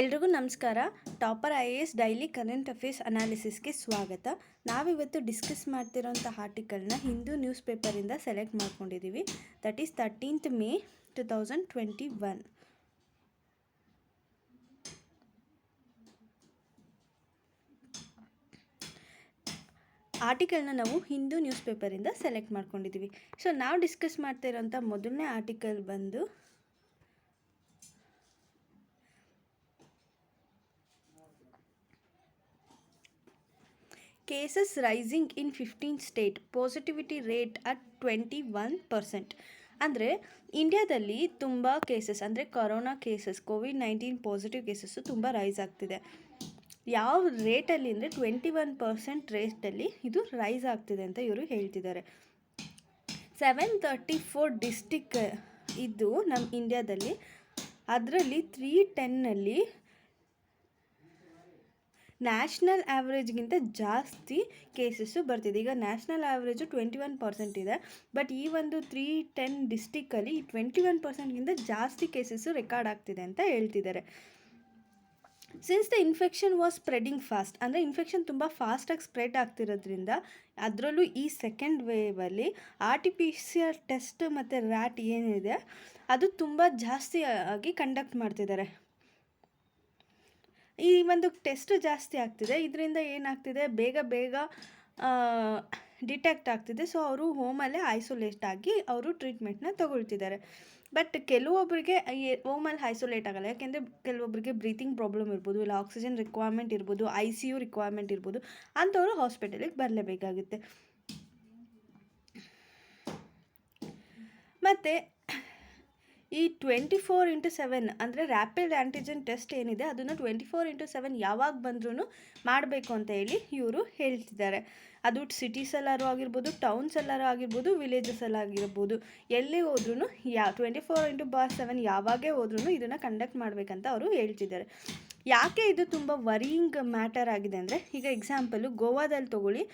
ಎಲ್ರಿಗೂ ನಮಸ್ಕಾರ. Topper IAS daily current affairs ಅನಾಲಿಸಿಸ್ಗೆ ಸ್ವಾಗತ. ನಾವಿವತ್ತು ಡಿಸ್ಕಸ್ ಮಾಡ್ತಿರೋಂಥ ಆರ್ಟಿಕಲ್ನ ಹಿಂದೂ ನ್ಯೂಸ್ ಪೇಪರಿಂದ ಸೆಲೆಕ್ಟ್ ಮಾಡ್ಕೊಂಡಿದ್ದೀವಿ. That is 13th May 2021. ಆರ್ಟಿಕಲ್ನ ನಾವು ಹಿಂದೂ ನ್ಯೂಸ್ ಪೇಪರಿಂದ ಸೆಲೆಕ್ಟ್ ಮಾಡ್ಕೊಂಡಿದ್ದೀವಿ. ಸೊ ನಾವು ಡಿಸ್ಕಸ್ ಮಾಡ್ತಾ ಇರೋಂಥ ಮೊದಲನೇ ಆರ್ಟಿಕಲ್ ಬಂದು cases rising in 15 state, positivity rate at 21%. ಅಂದರೆ ಇಂಡಿಯಾದಲ್ಲಿ ತುಂಬ ಕೇಸಸ್ ಅಂದರೆ corona cases, COVID-19 positive cases ತುಂಬ ರೈಸ್ ಆಗ್ತಿದೆ. ಯಾವ ರೇಟಲ್ಲಿ ಅಂದರೆ 21% ರೇಟಲ್ಲಿ ಇದು ರೈಸ್ ಆಗ್ತಿದೆ ಅಂತ ಇವರು ಹೇಳ್ತಿದ್ದಾರೆ. 734 ಡಿಸ್ಟಿಕ್ ಇದ್ದು ನಮ್ಮ ಇಂಡಿಯಾದಲ್ಲಿ, ಅದರಲ್ಲಿ 310ನಲ್ಲಿ ನ್ಯಾಷನಲ್ ಆ್ಯಾವ್ರೇಜ್ಗಿಂತ ಜಾಸ್ತಿ ಕೇಸಸ್ಸು ಬರ್ತಿದೆ. ಈಗ ನ್ಯಾಷನಲ್ ಆ್ಯಾವ್ರೇಜು 21% ಇದೆ, ಬಟ್ ಈ ಒಂದು 310 ಡಿಸ್ಟಿಕ್ಕಲ್ಲಿ 21%ಗಿಂತ ಜಾಸ್ತಿ ಕೇಸಸ್ಸು ರೆಕಾರ್ಡ್ ಆಗ್ತಿದೆ ಅಂತ ಹೇಳ್ತಿದ್ದಾರೆ. Since the infection was spreading fast, ಅಂದರೆ ಇನ್ಫೆಕ್ಷನ್ ತುಂಬ ಫಾಸ್ಟಾಗಿ ಸ್ಪ್ರೆಡ್ ಆಗ್ತಿರೋದ್ರಿಂದ, ಅದರಲ್ಲೂ ಈ ಸೆಕೆಂಡ್ ವೇವಲ್ಲಿ RT-PCR ಟೆಸ್ಟ್ ಮತ್ತು ರ್ಯಾಟ್ ಏನಿದೆ ಅದು ತುಂಬ ಜಾಸ್ತಿ ಆಗಿ ಕಂಡಕ್ಟ್ ಮಾಡ್ತಿದ್ದಾರೆ. ಈ ಒಂದು ಟೆಸ್ಟ್ ಜಾಸ್ತಿ ಆಗ್ತಿದೆ, ಇದರಿಂದ ಏನಾಗ್ತಿದೆ, ಬೇಗ ಡಿಟೆಕ್ಟ್ ಆಗ್ತಿದೆ. ಸೊ ಅವರು ಹೋಮಲ್ಲೇ ಐಸೋಲೇಟ್ ಆಗಿ ಅವರು ಟ್ರೀಟ್ಮೆಂಟ್ನ ತಗೊಳ್ತಿದ್ದಾರೆ. ಬಟ್ ಕೆಲವೊಬ್ಬರಿಗೆ ಹೋಮಲ್ಲಿ ಐಸೋಲೇಟ್ ಆಗಲ್ಲ, ಯಾಕೆಂದರೆ ಕೆಲವೊಬ್ಬರಿಗೆ ಬ್ರೀತಿಂಗ್ ಪ್ರಾಬ್ಲಮ್ ಇರ್ಬೋದು, ಇಲ್ಲ ಆಕ್ಸಿಜನ್ ರಿಕ್ವೈರ್ಮೆಂಟ್ ಇರ್ಬೋದು, ICU ರಿಕ್ವೈರ್ಮೆಂಟ್ ಇರ್ಬೋದು, ಅಂಥವರು ಹಾಸ್ಪಿಟಲಿಗೆ ಬರಲೇಬೇಕಾಗುತ್ತೆ. ಮತ್ತು ಈ 24/7 ಅಂದರೆ ರ್ಯಾಪಿಡ್ ಆ್ಯಂಟಿಜನ್ ಟೆಸ್ಟ್ ಏನಿದೆ ಅದನ್ನು 24/7 ಯಾವಾಗ ಬಂದ್ರೂ ಮಾಡಬೇಕು ಅಂತ ಹೇಳಿ ಇವರು ಹೇಳ್ತಿದ್ದಾರೆ. ಅದು ಸಿಟೀಸಲ್ಲಾರು ಆಗಿರ್ಬೋದು, ಟೌನ್ಸಲ್ಲಾರು ಆಗಿರ್ಬೋದು, ವಿಲೇಜಸಲ್ಲಾಗಿರ್ಬೋದು, ಎಲ್ಲಿ ಹೋದ್ರೂ 24/7 ಯಾವಾಗೇ ಹೋದ್ರೂ ಇದನ್ನು ಕಂಡಕ್ಟ್ ಮಾಡಬೇಕಂತ ಅವರು ಹೇಳ್ತಿದ್ದಾರೆ. ಯಾಕೆ ಇದು ತುಂಬ ವರಿಯಿಂಗ್ ಮ್ಯಾಟರ್ ಆಗಿದೆ ಅಂದರೆ, ಈಗ ಎಕ್ಸಾಂಪಲು ಗೋವಾದಲ್ಲಿ ತೊಗೊಳ್ಳಿ,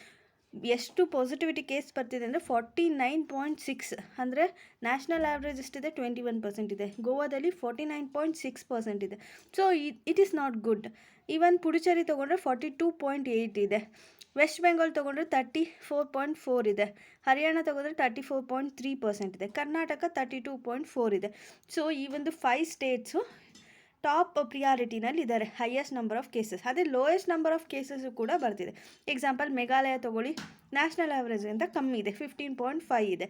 ಎಷ್ಟು ಪಾಸಿಟಿವಿಟಿ ಕೇಸ್ ಬರ್ತಿದೆ ಅಂದರೆ 49.6, ಅಂದರೆ ನ್ಯಾಷನಲ್ ಆ್ಯಾವ್ರೇಜ್ ಎಷ್ಟಿದೆ 21% ಇದೆ, ಗೋವಾದಲ್ಲಿ 49.6% ಇದೆ. So it is not good. Even Puducherry ತೊಗೊಂಡ್ರೆ 42.8 ಇದೆ, ವೆಸ್ಟ್ ಬೆಂಗಾಲ್ ತೊಗೊಂಡ್ರೆ 34.4 ಇದೆ, ಹರಿಯಾಣ ತೊಗೊಂಡ್ರೆ 34.3% ಇದೆ, ಕರ್ನಾಟಕ 32.4 ಇದೆ. ಸೊ ಈ ಒಂದು 5 ಸ್ಟೇಟ್ಸು ಟಾಪ್ ಪ್ರಿಯಾರಿಟಿನಲ್ಲಿದ್ದಾರೆ, ಹೈಯೆಸ್ಟ್ ನಂಬರ್ ಆಫ್ ಕೇಸಸ್. ಅದೇ ಲೋಯೆಸ್ಟ್ ನಂಬರ್ ಆಫ್ ಕೇಸಸ್ಸು ಕೂಡ ಬರ್ತಿದೆ. ಎಕ್ಸಾಂಪಲ್ ಮೇಘಾಲಯ ತೊಗೊಳ್ಳಿ, ನ್ಯಾಷನಲ್ ಆ್ಯಾವ್ರೇಜ್ಗಿಂತ ಕಮ್ಮಿ ಇದೆ, 15.5 ಇದೆ.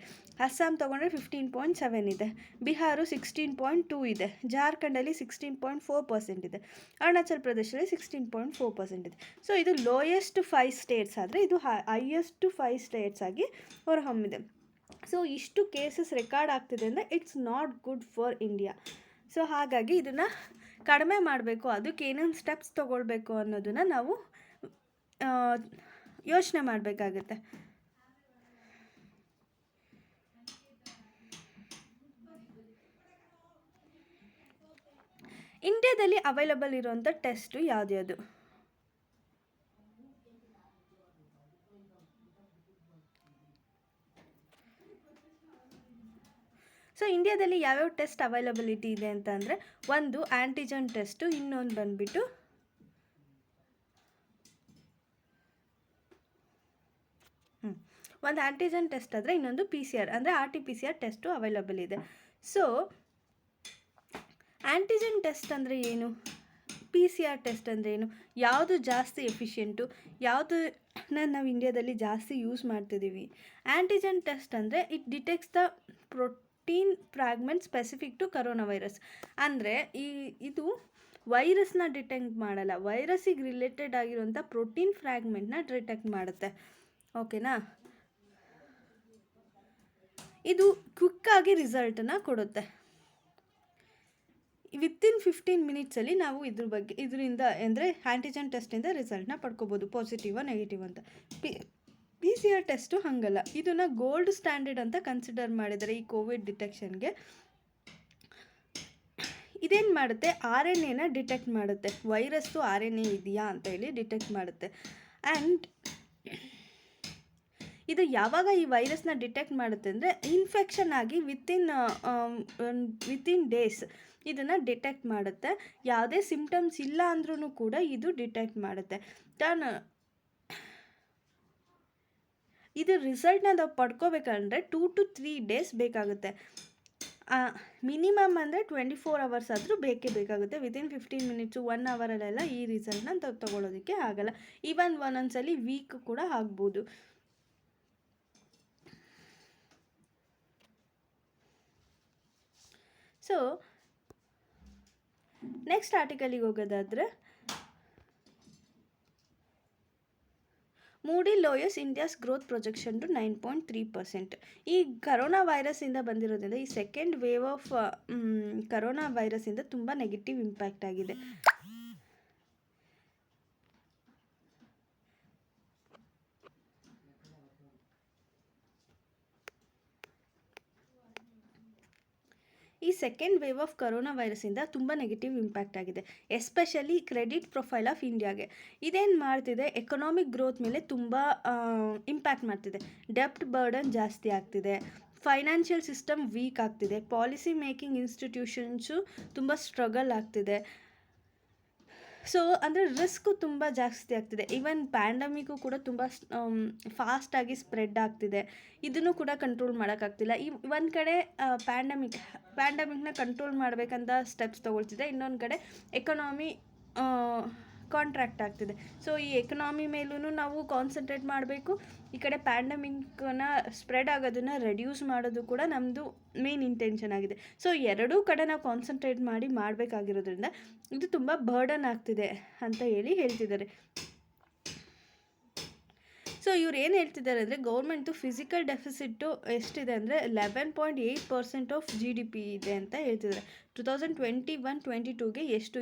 ಅಸ್ಸಾಂ ತೊಗೊಂಡ್ರೆ 15.7 ಇದೆ, ಬಿಹಾರು 16.2 ಇದೆ, ಜಾರ್ಖಂಡಲ್ಲಿ 16.4% ಇದೆ, ಅರುಣಾಚಲ್ ಪ್ರದೇಶದಲ್ಲಿ 16.4% ಇದೆ. ಸೊ ಇದು ಲೋಯೆಸ್ಟ್ 5 ಸ್ಟೇಟ್ಸ್ ಆದರೆ ಇದು ಹೈಯೆಸ್ಟ್ 5 ಸ್ಟೇಟ್ಸ್ ಆಗಿ ಹೊರಹೊಮ್ಮಿದೆ. ಸೊ ಇಷ್ಟು ಕೇಸಸ್ ರೆಕಾರ್ಡ್ ಆಗ್ತಿದೆ ಅಂದರೆ it's not good for India. So ಹಾಗಾಗಿ ಇದನ್ನು ಕಡಿಮೆ ಮಾಡಬೇಕು, ಅದಕ್ಕೆ ಏನೇನು ಸ್ಟೆಪ್ಸ್ ತೊಗೊಳ್ಬೇಕು ಅನ್ನೋದನ್ನು ನಾವು ಯೋಚನೆ ಮಾಡಬೇಕಾಗುತ್ತೆ. ಇಂಡಿಯಾದಲ್ಲಿ ಅವೈಲಬಲ್ ಇರೋಂಥ ಟೆಸ್ಟು ಯಾವ್ದ್ಯಾವುದು? ಸೊ ಇಂಡಿಯಾದಲ್ಲಿ ಯಾವ್ಯಾವ ಟೆಸ್ಟ್ ಅವೈಲಬಿಲಿಟಿ ಇದೆ ಅಂತ ಅಂದರೆ, ಒಂದು ಆ್ಯಂಟಿಜನ್ ಟೆಸ್ಟು, ಇನ್ನೊಂದು ಬಂದುಬಿಟ್ಟು ಒಂದು ಆ್ಯಂಟಿಜನ್ ಟೆಸ್ಟ್ ಆದರೆ ಇನ್ನೊಂದು PCR ಅಂದರೆ RT-PCR ಟೆಸ್ಟು ಅವೈಲಬಲ್ ಇದೆ. ಸೊ ಆ್ಯಂಟಿಜನ್ ಟೆಸ್ಟ್ ಅಂದರೆ ಏನು, PCR ಟೆಸ್ಟ್ ಅಂದರೆ ಏನು, ಯಾವುದು ಜಾಸ್ತಿ ಎಫಿಷಿಯೆಂಟು, ಯಾವುದನ್ನ ನಾವು ಇಂಡಿಯಾದಲ್ಲಿ ಜಾಸ್ತಿ ಯೂಸ್ ಮಾಡ್ತಿದ್ದೀವಿ? ಆ್ಯಂಟಿಜನ್ ಟೆಸ್ಟ್ ಅಂದರೆ it detects the protein fragment specific to corona virus. ಅಂದರೆ ಇದು ವೈರಸ್ನ ಡಿಟೆಕ್ಟ್ ಮಾಡಲ್ಲ, ವೈರಸ್ಸಿಗೆ ರಿಲೇಟೆಡ್ ಆಗಿರುವಂಥ ಪ್ರೋಟೀನ್ ಫ್ರಾಗ್ಮೆಂಟ್ನ ಡಿಟೆಕ್ಟ್ ಮಾಡುತ್ತೆ. ಓಕೆನಾ? ಇದು ಕ್ವಿಕ್ಕಾಗಿ ರಿಸಲ್ಟನ್ನು ಕೊಡುತ್ತೆ. ವಿತಿನ್ 15 ಮಿನಿಟ್ಸಲ್ಲಿ ನಾವು ಇದರಿಂದ ಅಂದರೆ ಆ್ಯಂಟಿಜನ್ ಟೆಸ್ಟಿಂದ ರಿಸಲ್ಟ್ನ ಪಡ್ಕೋಬೋದು, ಪಾಸಿಟಿವ ನೆಗೆಟಿವ್ ಅಂತ. PCR ಟೆಸ್ಟು ಹಾಗಲ್ಲ, ಇದನ್ನು ಗೋಲ್ಡ್ ಸ್ಟ್ಯಾಂಡರ್ಡ್ ಅಂತ ಕನ್ಸಿಡರ್ ಮಾಡಿದ್ದಾರೆ ಈ ಕೋವಿಡ್ ಡಿಟೆಕ್ಷನ್ಗೆ. ಇದೇನು ಮಾಡುತ್ತೆ, RNAನ ಡಿಟೆಕ್ಟ್ ಮಾಡುತ್ತೆ, ವೈರಸ್ಸು RNA ಇದೆಯಾ ಅಂತ ಹೇಳಿ ಡಿಟೆಕ್ಟ್ ಮಾಡುತ್ತೆ. ಆ್ಯಂಡ್ ಇದು ಯಾವಾಗ ಈ ವೈರಸ್ನ ಡಿಟೆಕ್ಟ್ ಮಾಡುತ್ತೆ ಅಂದರೆ, ಇನ್ಫೆಕ್ಷನ್ ಆಗಿ ವಿತಿನ್ ಡೇಸ್ ಇದನ್ನು ಡಿಟೆಕ್ಟ್ ಮಾಡುತ್ತೆ. ಯಾವುದೇ ಸಿಂಪ್ಟಮ್ಸ್ ಇಲ್ಲ ಅಂದ್ರೂ ಕೂಡ ಇದು ಡಿಟೆಕ್ಟ್ ಮಾಡುತ್ತೆ. ಇದು ರಿಸಲ್ಟ್ನ ನಾವು ಪಡ್ಕೋಬೇಕಂದ್ರೆ 2 to 3 days ಬೇಕಾಗುತ್ತೆ. ಮಿನಿಮಮ್ ಅಂದರೆ 24 hours ಆದರೂ ಬೇಕೇ ಬೇಕಾಗುತ್ತೆ. ವಿತಿನ್ 15 minutes 1 hourಲ್ಲೆಲ್ಲ ಈ ರಿಸಲ್ಟ್ನ ತಗೊಳ್ಳೋದಕ್ಕೆ ಆಗಲ್ಲ. ಈವನ್ ಒಂದೊಂದ್ಸಲಿ ವೀಕ್ ಕೂಡ ಆಗ್ಬೋದು. ಸೊ ನೆಕ್ಸ್ಟ್ ಆರ್ಟಿಕಲಿಗೆ ಹೋಗೋದಾದರೆ, Moody lowers India's growth projection to 9.3%. ಈ ಕರೋನಾ ವೈರಸ್ಸಿಂದ ಬಂದಿರೋದ್ರಿಂದ ಈ ಸೆಕೆಂಡ್ ವೇವ್ ಆಫ್ ಕರೋನಾ ವೈರಸ್ಸಿಂದ ತುಂಬ ನೆಗೆಟಿವ್ ಇಂಪ್ಯಾಕ್ಟ್ ಆಗಿದೆ. ಈ ಸೆಕೆಂಡ್ ವೇವ್ ಆಫ್ ಕರೋನಾ ವೈರಸ್ಸಿಂದ ತುಂಬ ನೆಗೆಟಿವ್ ಇಂಪ್ಯಾಕ್ಟ್ ಆಗಿದೆ, ಎಸ್ಪೆಷಲಿ ಕ್ರೆಡಿಟ್ ಪ್ರೊಫೈಲ್ ಆಫ್ ಇಂಡಿಯಾಗೆ. ಇದೇನು ಮಾಡ್ತಿದೆ, ಎಕನಾಮಿಕ್ ಗ್ರೋತ್ ಮೇಲೆ ತುಂಬ ಇಂಪ್ಯಾಕ್ಟ್ ಮಾಡ್ತಿದೆ. ಡೆಪ್ಟ್ ಬರ್ಡನ್ ಜಾಸ್ತಿ ಆಗ್ತಿದೆ, ಫೈನಾನ್ಷಿಯಲ್ ಸಿಸ್ಟಮ್ ವೀಕ್ ಆಗ್ತಿದೆ, ಪಾಲಿಸಿ ಮೇಕಿಂಗ್ ಇನ್ಸ್ಟಿಟ್ಯೂಷನ್ಸು ತುಂಬ ಸ್ಟ್ರಗಲ್ ಆಗ್ತಿದೆ. ಸೊ ಅಂದರೆ ರಿಸ್ಕು ತುಂಬ ಜಾಸ್ತಿ ಆಗ್ತಿದೆ. ಈವನ್ ಪ್ಯಾಂಡಮಿಕ್ಕು ಕೂಡ ತುಂಬ ಫಾಸ್ಟಾಗಿ ಸ್ಪ್ರೆಡ್ ಆಗ್ತಿದೆ. ಇದನ್ನು ಕೂಡ ಕಂಟ್ರೋಲ್ ಮಾಡೋಕ್ಕಾಗ್ತಿಲ್ಲ. ಒಂದು ಕಡೆ ಪ್ಯಾಂಡಮಿಕ್ನ ಕಂಟ್ರೋಲ್ ಮಾಡಬೇಕಂತ ಸ್ಟೆಪ್ಸ್ ತೊಗೊಳ್ತಿದೆ, ಇನ್ನೊಂದು ಕಡೆ ಎಕನಾಮಿ ಕಾಂಟ್ರಾಕ್ಟ್ ಆಗ್ತಿದೆ. ಸೊ ಈ ಎಕನಾಮಿ ಮೇಲೂ ನಾವು ಕಾನ್ಸಂಟ್ರೇಟ್ ಮಾಡಬೇಕು. ಈ ಕಡೆ ಪ್ಯಾಂಡಮಿಕ್ನ ಸ್ಪ್ರೆಡ್ ಆಗೋದನ್ನು ರೆಡ್ಯೂಸ್ ಮಾಡೋದು ಕೂಡ ನಮ್ಮದು ಮೇನ್ ಇಂಟೆನ್ಷನ್ ಆಗಿದೆ. ಸೊ ಎರಡೂ ಕಡೆ ನಾವು ಕಾನ್ಸಂಟ್ರೇಟ್ ಮಾಡಬೇಕಾಗಿರೋದ್ರಿಂದ ಇದು ತುಂಬ ಬರ್ಡನ್ ಆಗ್ತಿದೆ ಅಂತ ಹೇಳ್ತಿದ್ದಾರೆ. ಸೊ ಇವ್ರು ಏನು ಹೇಳ್ತಿದ್ದಾರೆ ಅಂದರೆ, ಗೌರ್ಮೆಂಟು ಫಿಸಿಕಲ್ ಡೆಫಿಸಿಟ್ಟು ಎಷ್ಟಿದೆ ಅಂದರೆ 11.8% ಆಫ್ GDP ಇದೆ ಅಂತ ಹೇಳ್ತಿದ್ದಾರೆ. 2021-22ಗೆ ಎಷ್ಟು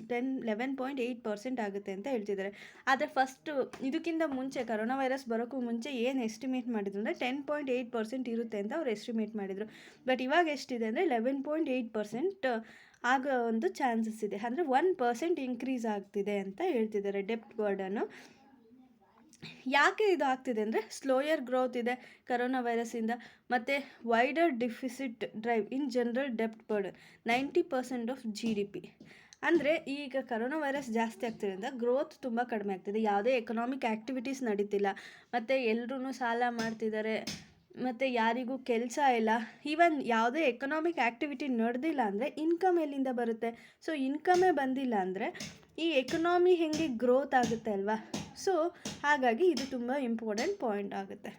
11.8% ಆಗುತ್ತೆ ಅಂತ ಹೇಳ್ತಿದ್ದಾರೆ. ಆದರೆ ಫಸ್ಟು ಇದಕ್ಕಿಂತ ಮುಂಚೆ ಕರೋನಾ ವೈರಸ್ ಬರೋಕ್ಕೂ ಮುಂಚೆ ಏನು ಎಸ್ಟಿಮೇಟ್ ಮಾಡಿದ್ರು ಅಂದರೆ 10.8% ಇರುತ್ತೆ ಅಂತ ಅವ್ರು ಎಸ್ಟಿಮೇಟ್ ಮಾಡಿದರು. ಬಟ್ ಇವಾಗ ಎಷ್ಟಿದೆ ಅಂದರೆ 11.8% ಆಗೋ ಒಂದು ಚಾನ್ಸಸ್ ಇದೆ. ಅಂದರೆ 1% ಇನ್ಕ್ರೀಸ್ ಆಗ್ತಿದೆ ಅಂತ ಹೇಳ್ತಿದ್ದಾರೆ ಡೆಪ್ಟ್ ಬರ್ಡನ್ನು. ಯಾಕೆ ಇದು ಆಗ್ತಿದೆ ಅಂದರೆ, ಸ್ಲೋಯರ್ ಗ್ರೋತ್ ಇದೆ ಕರೋನಾ ವೈರಸ್ಸಿಂದ, ಮತ್ತು wider deficit drive in general ಡೆಪ್ಟ್ ಬರ್ಡನ್ 90% ಆಫ್ GDP. ಅಂದರೆ ಈಗ ಕರೋನಾ ವೈರಸ್ ಜಾಸ್ತಿ ಆಗ್ತಿರೋದ್ರಿಂದ ಗ್ರೋತ್ ತುಂಬ ಕಡಿಮೆ ಆಗ್ತಿದೆ, ಯಾವುದೇ ಎಕನಾಮಿಕ್ ಆ್ಯಕ್ಟಿವಿಟೀಸ್ ನಡೀತಿಲ್ಲ, ಮತ್ತು ಎಲ್ಲರೂ ಸಾಲ ಮಾಡ್ತಿದ್ದಾರೆ, ಮತ್ತು ಯಾರಿಗೂ ಕೆಲಸ ಇಲ್ಲ. ಈವನ್ ಯಾವುದೇ ಎಕನಾಮಿಕ್ ಆ್ಯಕ್ಟಿವಿಟಿ ನಡೆದಿಲ್ಲ ಅಂದರೆ ಇನ್ಕಮ್ ಎಲ್ಲಿಂದ ಬರುತ್ತೆ? ಸೊ ಇನ್ಕಮೇ ಬಂದಿಲ್ಲ ಅಂದರೆ ಈ ಎಕನಾಮಿ ಹೇಗೆ ಗ್ರೋತ್ ಆಗುತ್ತೆ ಅಲ್ವಾ? ಸೊ ಹಾಗಾಗಿ ಇದು ತುಂಬ ಇಂಪಾರ್ಟೆಂಟ್ ಪಾಯಿಂಟ್ ಆಗುತ್ತೆ.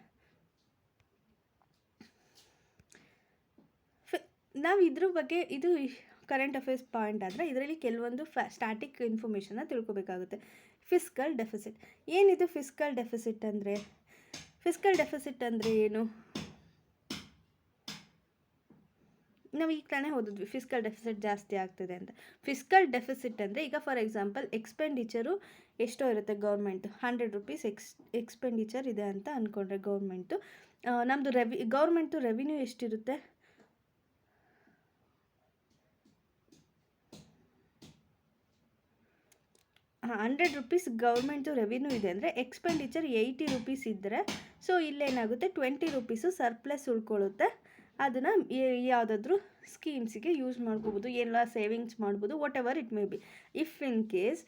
ನಾವು ಇದ್ರ ಬಗ್ಗೆ, ಇದು ಕರೆಂಟ್ ಅಫೇರ್ಸ್ ಪಾಯಿಂಟ್ ಆದರೆ ಇದರಲ್ಲಿ ಕೆಲವೊಂದು ಸ್ಟ್ಯಾಟಿಕ್ ಇನ್ಫಾರ್ಮೇಷನ್ನ ತಿಳ್ಕೊಬೇಕಾಗುತ್ತೆ. ಫಿಸ್ಕಲ್ ಡೆಫಿಸಿಟ್ ಏನಿದು? ಫಿಸ್ಕಲ್ ಡೆಫಿಸಿಟ್ ಅಂದರೆ ಏನು? ನಾವು ಈಗ ತಾನೇ ಓದಿದ್ವಿ ಫಿಸ್ಕಲ್ ಡೆಫಿಸಿಟ್ ಜಾಸ್ತಿ ಆಗ್ತಿದೆ ಅಂತ. ಫಿಸ್ಕಲ್ ಡೆಫಿಸಿಟ್ ಅಂದರೆ, ಈಗ ಫಾರ್ ಎಕ್ಸಾಂಪಲ್ ಎಕ್ಸ್ಪೆಂಡಿಚರು ಎಷ್ಟೋ ಇರುತ್ತೆ, ಗೌರ್ಮೆಂಟು 100 rupees ಎಕ್ಸ್ಪೆಂಡಿಚರ್ ಇದೆ ಅಂತ ಅಂದ್ಕೊಂಡ್ರೆ ಗೌರ್ಮೆಂಟು, ನಮ್ಮದು ಗೌರ್ಮೆಂಟು ರೆವಿನ್ಯೂ ಎಷ್ಟಿರುತ್ತೆ? 100 rupees ಗೌರ್ಮೆಂಟು ರೆವಿನ್ಯೂ ಇದೆ ಅಂದರೆ ಎಕ್ಸ್ಪೆಂಡಿಚರ್ 80 rupees ಇದ್ದರೆ, ಸೊ ಇಲ್ಲೇನಾಗುತ್ತೆ 20 rupees ಸರ್ಪ್ಲಸ್ ಉಳ್ಕೊಳ್ಳುತ್ತೆ. ಅದನ್ನು ಯಾವುದಾದ್ರೂ ಸ್ಕೀಮ್ಸಿಗೆ ಯೂಸ್ ಮಾಡ್ಕೋಬೋದು, ಎಲ್ಲ ಸೇವಿಂಗ್ಸ್ ಮಾಡ್ಬೋದು, what ever it may B. If in case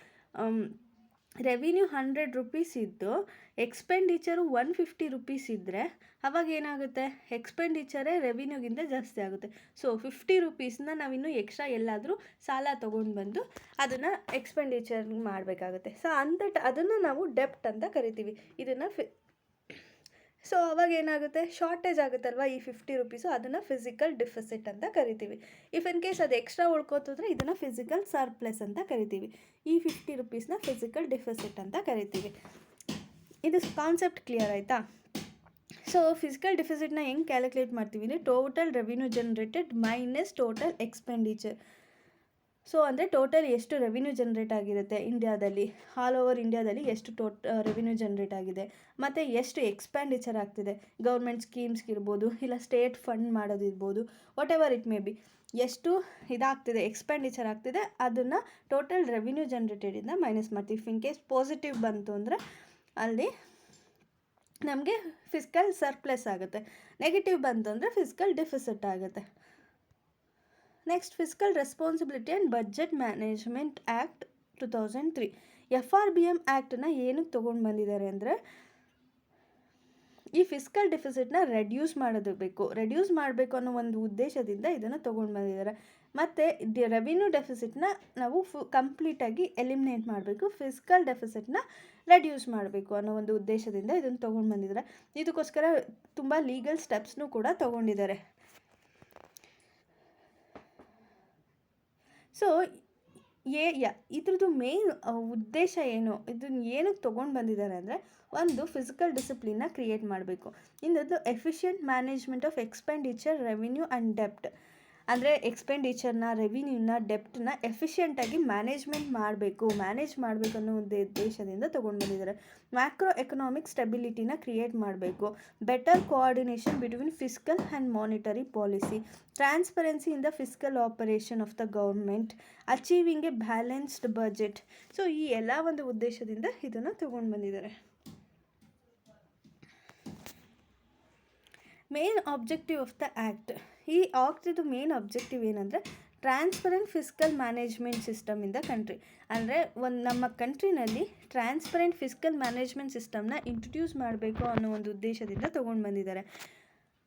revenue 100 rupees ಇದ್ದು ಎಕ್ಸ್ಪೆಂಡಿಚರು 150 rupees ಇದ್ದರೆ ಅವಾಗ ಏನಾಗುತ್ತೆ? ಎಕ್ಸ್ಪೆಂಡಿಚರೇ ರೆವಿನ್ಯೂಗಿಂತ ಜಾಸ್ತಿ ಆಗುತ್ತೆ. ಸೊ 50 rupeesನ ನಾವಿನ್ನೂ ಎಕ್ಸ್ಟ್ರಾ ಎಲ್ಲಾದರೂ ಸಾಲ ತೊಗೊಂಡು ಬಂದು ಅದನ್ನು ಎಕ್ಸ್ಪೆಂಡಿಚರ್ ಮಾಡಬೇಕಾಗುತ್ತೆ. ಸೊ ಅದನ್ನು ನಾವು ಡೆಪ್ಟ್ ಅಂತ ಕರಿತೀವಿ. ಇದನ್ನು ಸೊ ಅವಾಗ ಏನಾಗುತ್ತೆ? ಶಾರ್ಟೇಜ್ ಆಗುತ್ತಲ್ವ ಈ 50 rupees, ಅದನ್ನು ಫಿಸಿಕಲ್ ಡೆಫಿಸಿಟ್ ಅಂತ ಕರಿತೀವಿ. ಇಫ್ ಇನ್ ಕೇಸ್ ಅದು ಎಕ್ಸ್ಟ್ರಾ ಉಳ್ಕೋತಿದ್ರೆ ಇದನ್ನು ಫಿಸಿಕಲ್ ಸರ್ಪ್ಲಸ್ ಅಂತ ಕರಿತೀವಿ. ಈ 50 rupeesನ ಫಿಸಿಕಲ್ ಡೆಫಿಸಿಟ್ ಅಂತ ಕರಿತೀವಿ. ಇದು ಕಾನ್ಸೆಪ್ಟ್ ಕ್ಲಿಯರ್ ಆಯಿತಾ? ಸೊ ಫಿಸಿಕಲ್ ಡೆಫಿಸಿಟ್ನ ಹೆಂಗೆ ಕ್ಯಾಲ್ಕುಲೇಟ್ ಮಾಡ್ತೀವಿ ಅಂದರೆ, total revenue generated minus total expenditure. So ಅಂದರೆ ಟೋಟಲ್ ಎಷ್ಟು ರೆವಿನ್ಯೂ ಜನ್ರೇಟ್ ಆಗಿರುತ್ತೆ ಇಂಡಿಯಾದಲ್ಲಿ, ಆಲ್ ಓವರ್ ಇಂಡಿಯಾದಲ್ಲಿ ಎಷ್ಟು ರೆವಿನ್ಯೂ ಜನ್ರೇಟ್ ಆಗಿದೆ, ಮತ್ತು ಎಷ್ಟು ಎಕ್ಸ್ಪೆಂಡಿಚರ್ ಆಗ್ತಿದೆ ಗೌರ್ಮೆಂಟ್ ಸ್ಕೀಮ್ಸ್ಗಿರ್ಬೋದು, ಇಲ್ಲ ಸ್ಟೇಟ್ ಫಂಡ್ ಮಾಡೋದಿರ್ಬೋದು, whatever it may be, ಎಷ್ಟು ಇದಾಗ್ತಿದೆ ಎಕ್ಸ್ಪೆಂಡಿಚರ್ ಆಗ್ತಿದೆ, ಅದನ್ನು ಟೋಟಲ್ ರೆವಿನ್ಯೂ ಜನ್ರೇಟೆಡಿಂದ ಮೈನಸ್ ಮಾಡ್ತೀವಿ. ಇನ್ ಕೇಸ್ ಪಾಸಿಟಿವ್ ಬಂತು ಅಂದರೆ ಅಲ್ಲಿ ನಮಗೆ ಫಿಸ್ಕಲ್ ಸರ್ಪ್ಲಸ್ ಆಗುತ್ತೆ, ನೆಗೆಟಿವ್ ಬಂತು ಅಂದರೆ ಫಿಸ್ಕಲ್ ಡೆಫಿಸಿಟ್ ಆಗುತ್ತೆ. Next fiscal responsibility and budget management act 2003. FRBM ಆ್ಯಕ್ಟನ್ನ ಏನಕ್ಕೆ ತೊಗೊಂಡು ಬಂದಿದ್ದಾರೆ ಅಂದರೆ ಈ ಫಿಸ್ಕಲ್ ಡೆಫಿಸಿಟ್ನ ರೆಡ್ಯೂಸ್ ಮಾಡಬೇಕು ಅನ್ನೋ ಒಂದು ಉದ್ದೇಶದಿಂದ ಇದನ್ನು ತೊಗೊಂಡು ಬಂದಿದ್ದಾರೆ. ಮತ್ತು ರೆವಿನ್ಯೂ ಡೆಫಿಸಿಟ್ನ ನಾವು ಕಂಪ್ಲೀಟಾಗಿ ಎಲಿಮಿನೇಟ್ ಮಾಡಬೇಕು, ಫಿಸ್ಕಲ್ ಡೆಫಿಸಿಟ್ನ ರೆಡ್ಯೂಸ್ ಮಾಡಬೇಕು ಅನ್ನೋ ಒಂದು ಉದ್ದೇಶದಿಂದ ಇದನ್ನು ತೊಗೊಂಡು ಬಂದಿದ್ದಾರೆ. ಇದಕ್ಕೋಸ್ಕರ ತುಂಬ ಲೀಗಲ್ ಸ್ಟೆಪ್ಸ್ನೂ ಕೂಡ ತೊಗೊಂಡಿದ್ದಾರೆ. ಸೊ ಇದ್ರದ್ದು ಮೇನ್ ಉದ್ದೇಶ ಏನು, ಇದನ್ನು ಏನಕ್ಕೆ ತೊಗೊಂಡು ಬಂದಿದ್ದಾರೆ ಅಂದರೆ ಒಂದು ಫಿಸಿಕಲ್ ಡಿಸಿಪ್ಲಿನ್ನ ಕ್ರಿಯೇಟ್ ಮಾಡಬೇಕು, ಇನ್ನೊಂದು efficient management of expenditure, revenue and ಡೆಪ್ಟ್. ಅಂದರೆ ಎಕ್ಸ್ಪೆಂಡಿಚರ್ನ, ರೆವಿನ್ಯೂನ, ಡೆಪ್ಟನ್ನ ಎಫಿಷಿಯೆಂಟಾಗಿ ಮ್ಯಾನೇಜ್ ಮಾಡಬೇಕು ಅನ್ನೋ ಒಂದು ಉದ್ದೇಶದಿಂದ ತೊಗೊಂಡು ಬಂದಿದ್ದಾರೆ. ಮ್ಯಾಕ್ರೋ ಎಕನಾಮಿಕ್ ಸ್ಟೆಬಿಲಿಟಿನ ಕ್ರಿಯೇಟ್ ಮಾಡಬೇಕು, better coordination between fiscal and monetary policy, transparency in the fiscal operation of the government, achieving A balanced budget. So ಈ ಎಲ್ಲ ಒಂದು ಉದ್ದೇಶದಿಂದ ಇದನ್ನು ತೊಗೊಂಡು ಬಂದಿದ್ದಾರೆ. Main objective of the act. ಈ ಆಕ್ಟ್ದು ಮೇನ್ ಆಬ್ಜೆಕ್ಟಿವ್ ಏನಂದರೆ transparent fiscal management system in the country. ಅಂದರೆ ನಮ್ಮ ಕಂಟ್ರಿನಲ್ಲಿ ಟ್ರಾನ್ಸ್ಪರೆಂಟ್ ಫಿಸ್ಕಲ್ ಮ್ಯಾನೇಜ್ಮೆಂಟ್ ಸಿಸ್ಟಮ್ನ ಇಂಟ್ರೊಡ್ಯೂಸ್ ಮಾಡಬೇಕು ಅನ್ನೋ ಒಂದು ಉದ್ದೇಶದಿಂದ ತೊಗೊಂಡು ಬಂದಿದ್ದಾರೆ.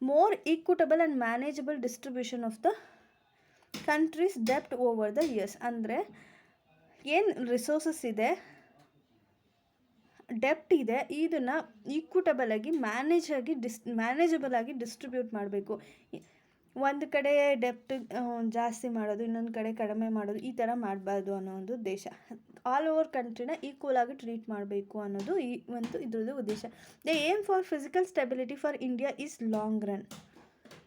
More equitable and manageable distribution of the country's ಡೆಪ್ಟ್ ಓವರ್ ದ ಇಯರ್ಸ್. ಅಂದರೆ ಏನು ರಿಸೋರ್ಸಸ್ ಇದೆ, ಡೆಪ್ಟ್ ಇದೆ, ಇದನ್ನು ಈಕ್ವಿಟಬಲ್ ಆಗಿ ಮ್ಯಾನೇಜಬಲ್ ಆಗಿ ಡಿಸ್ಟ್ರಿಬ್ಯೂಟ್ ಮಾಡಬೇಕು. ಒಂದು ಕಡೆ ಡೆಪ್ಟ್ ಜಾಸ್ತಿ ಮಾಡೋದು, ಇನ್ನೊಂದು ಕಡೆ ಕಡಿಮೆ ಮಾಡೋದು, ಈ ಥರ ಮಾಡಬಾರ್ದು ಅನ್ನೋ ಒಂದು ಉದ್ದೇಶ. ಆಲ್ ಓವರ್ ಕಂಟ್ರಿನ ಈಕ್ವಲ್ ಆಗಿ ಟ್ರೀಟ್ ಮಾಡಬೇಕು ಅನ್ನೋದು ಈ ಒಂದು ಇದ್ರದ್ದು ಉದ್ದೇಶ. The aim for fiscal stability for India is long run.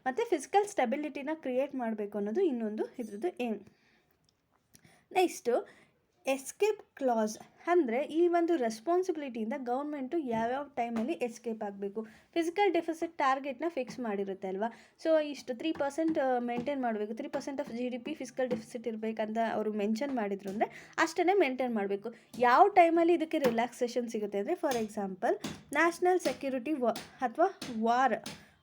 ಮತ್ತು ಫಿಸಿಕಲ್ ಸ್ಟೆಬಿಲಿಟಿನ ಕ್ರಿಯೇಟ್ ಮಾಡಬೇಕು ಅನ್ನೋದು ಇನ್ನೊಂದು ಇದ್ರದ್ದು ಏಮ್. Next escape class. ಅಂದರೆ ಈ ಒಂದು ರೆಸ್ಪಾನ್ಸಿಬಿಲಿಟಿಯಿಂದ ಗೌರ್ಮೆಂಟು ಯಾವ್ಯಾವ ಟೈಮಲ್ಲಿ ಎಸ್ಕೇಪ್ ಆಗಬೇಕು. ಫಿಸಿಕಲ್ ಡೆಫಿಸಿಟ್ ಟಾರ್ಗೆಟ್ನ ಫಿಕ್ಸ್ ಮಾಡಿರುತ್ತೆ ಅಲ್ವಾ. ಸೊ ಇಷ್ಟು 3% ಮೇಂಟೈನ್ ಮಾಡಬೇಕು, 3% ಆಫ್ GDP ಫಿಸಿಕಲ್ ಡೆಫಿಸಿಟ್ ಇರಬೇಕಂತ ಅವರು ಮೆನ್ಷನ್ ಮಾಡಿದ್ರು ಅಂದರೆ ಅಷ್ಟನ್ನೇ ಮೇಂಟೈನ್ ಮಾಡಬೇಕು. ಯಾವ ಟೈಮಲ್ಲಿ ಇದಕ್ಕೆ ರಿಲ್ಯಾಕ್ಸೇಷನ್ ಸಿಗುತ್ತೆ ಅಂದರೆ, ಫಾರ್ ಎಕ್ಸಾಂಪಲ್ ನ್ಯಾಷನಲ್ ಸೆಕ್ಯೂರಿಟಿ ಅಥವಾ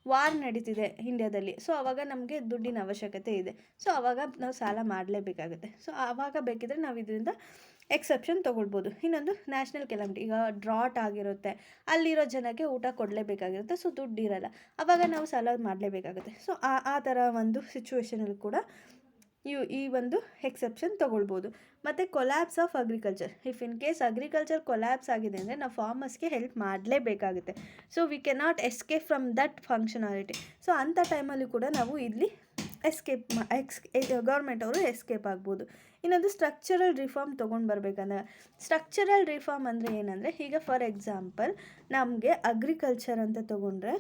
ವಾರ್ ನಡೀತಿದೆ ಇಂಡಿಯಾದಲ್ಲಿ. ಸೊ ಆವಾಗ ನಮಗೆ ದುಡ್ಡಿನ ಅವಶ್ಯಕತೆ ಇದೆ. ಸೊ ಆವಾಗ ನಾವು ಸಾಲ ಮಾಡಲೇಬೇಕಾಗುತ್ತೆ. ಸೊ ಆವಾಗ ಬೇಕಿದ್ರೆ ನಾವು ಇದರಿಂದ ಎಕ್ಸೆಪ್ಷನ್ ತೊಗೊಳ್ಬೋದು. ಇನ್ನೊಂದು ನ್ಯಾಷನಲ್ ಕೆಲಾಮಿಟಿ, ಈಗ ಡ್ರಾಟ್ ಆಗಿರುತ್ತೆ, ಅಲ್ಲಿರೋ ಜನಕ್ಕೆ ಊಟ ಕೊಡಲೇಬೇಕಾಗಿರುತ್ತೆ, ಸೊ ದುಡ್ಡು ಇರಲ್ಲ, ಆವಾಗ ನಾವು ಸಾಲ ಮಾಡಲೇಬೇಕಾಗುತ್ತೆ. ಸೊ ಆ ಥರ ಒಂದು ಸಿಚುವೇಷನಲ್ಲಿ ಕೂಡ ಈ ಒಂದು ಎಕ್ಸೆಪ್ಷನ್ ತೊಗೊಳ್ಬೋದು. ಮತ್ತು collapse of agriculture. If in case agriculture collapse ಆಗಿದೆ ಅಂದರೆ ನಾವು ಫಾರ್ಮರ್ಸ್ಗೆ ಹೆಲ್ಪ್ ಮಾಡಲೇಬೇಕಾಗುತ್ತೆ. So we cannot escape from that functionality. ಸೊ ಅಂಥ ಟೈಮಲ್ಲಿ ಕೂಡ ನಾವು ಇಲ್ಲಿ ಗೌರ್ಮೆಂಟ್ ಅವರು ಎಸ್ಕೇಪ್ ಆಗ್ಬೋದು. ಇನ್ನೊಂದು ಸ್ಟ್ರಕ್ಚರಲ್ ರಿಫಾರ್ಮ್ ತೊಗೊಂಡು ಬರಬೇಕಂದ್ರೆ, ಸ್ಟ್ರಕ್ಚರಲ್ ರಿಫಾರ್ಮ್ ಅಂದರೆ ಏನಂದರೆ, ಈಗ ಫಾರ್ ಎಕ್ಸಾಂಪಲ್ ನಮಗೆ ಅಗ್ರಿಕಲ್ಚರ್ ಅಂತ ತೊಗೊಂಡ್ರೆ,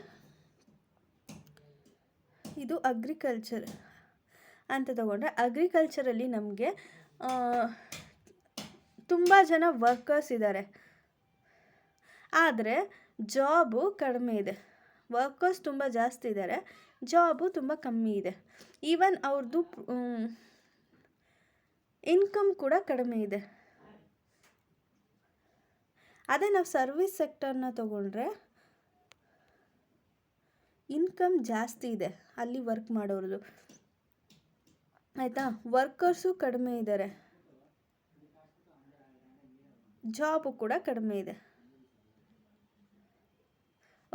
ಇದು ಅಗ್ರಿಕಲ್ಚರ್ ಅಂತ ತೊಗೊಂಡ್ರೆ, ಅಗ್ರಿಕಲ್ಚರಲ್ಲಿ ನಮಗೆ ತುಂಬ ಜನ ವರ್ಕರ್ಸ್ ಇದ್ದಾರೆ, ಆದರೆ ಜಾಬು ಕಡಿಮೆ ಇದೆ. ವರ್ಕರ್ಸ್ ತುಂಬ ಜಾಸ್ತಿ ಇದ್ದಾರೆ, ಜಾಬು ತುಂಬ ಕಮ್ಮಿ ಇದೆ. ಈವನ್ ಅವ್ರದ್ದು ಇನ್ಕಮ್ ಕೂಡ ಕಡಿಮೆ ಇದೆ. ಅದೇ ನಾವು ಸರ್ವಿಸ್ ಸೆಕ್ಟರ್ನ ತೊಗೊಂಡ್ರೆ ಇನ್ಕಮ್ ಜಾಸ್ತಿ ಇದೆ ಅಲ್ಲಿ ವರ್ಕ್ ಮಾಡೋರದು, ಆಯಿತಾ. ವರ್ಕರ್ಸು ಕಡಿಮೆ ಇದ್ದಾರೆ, ಜಾಬು ಕೂಡ ಕಡಿಮೆ ಇದೆ.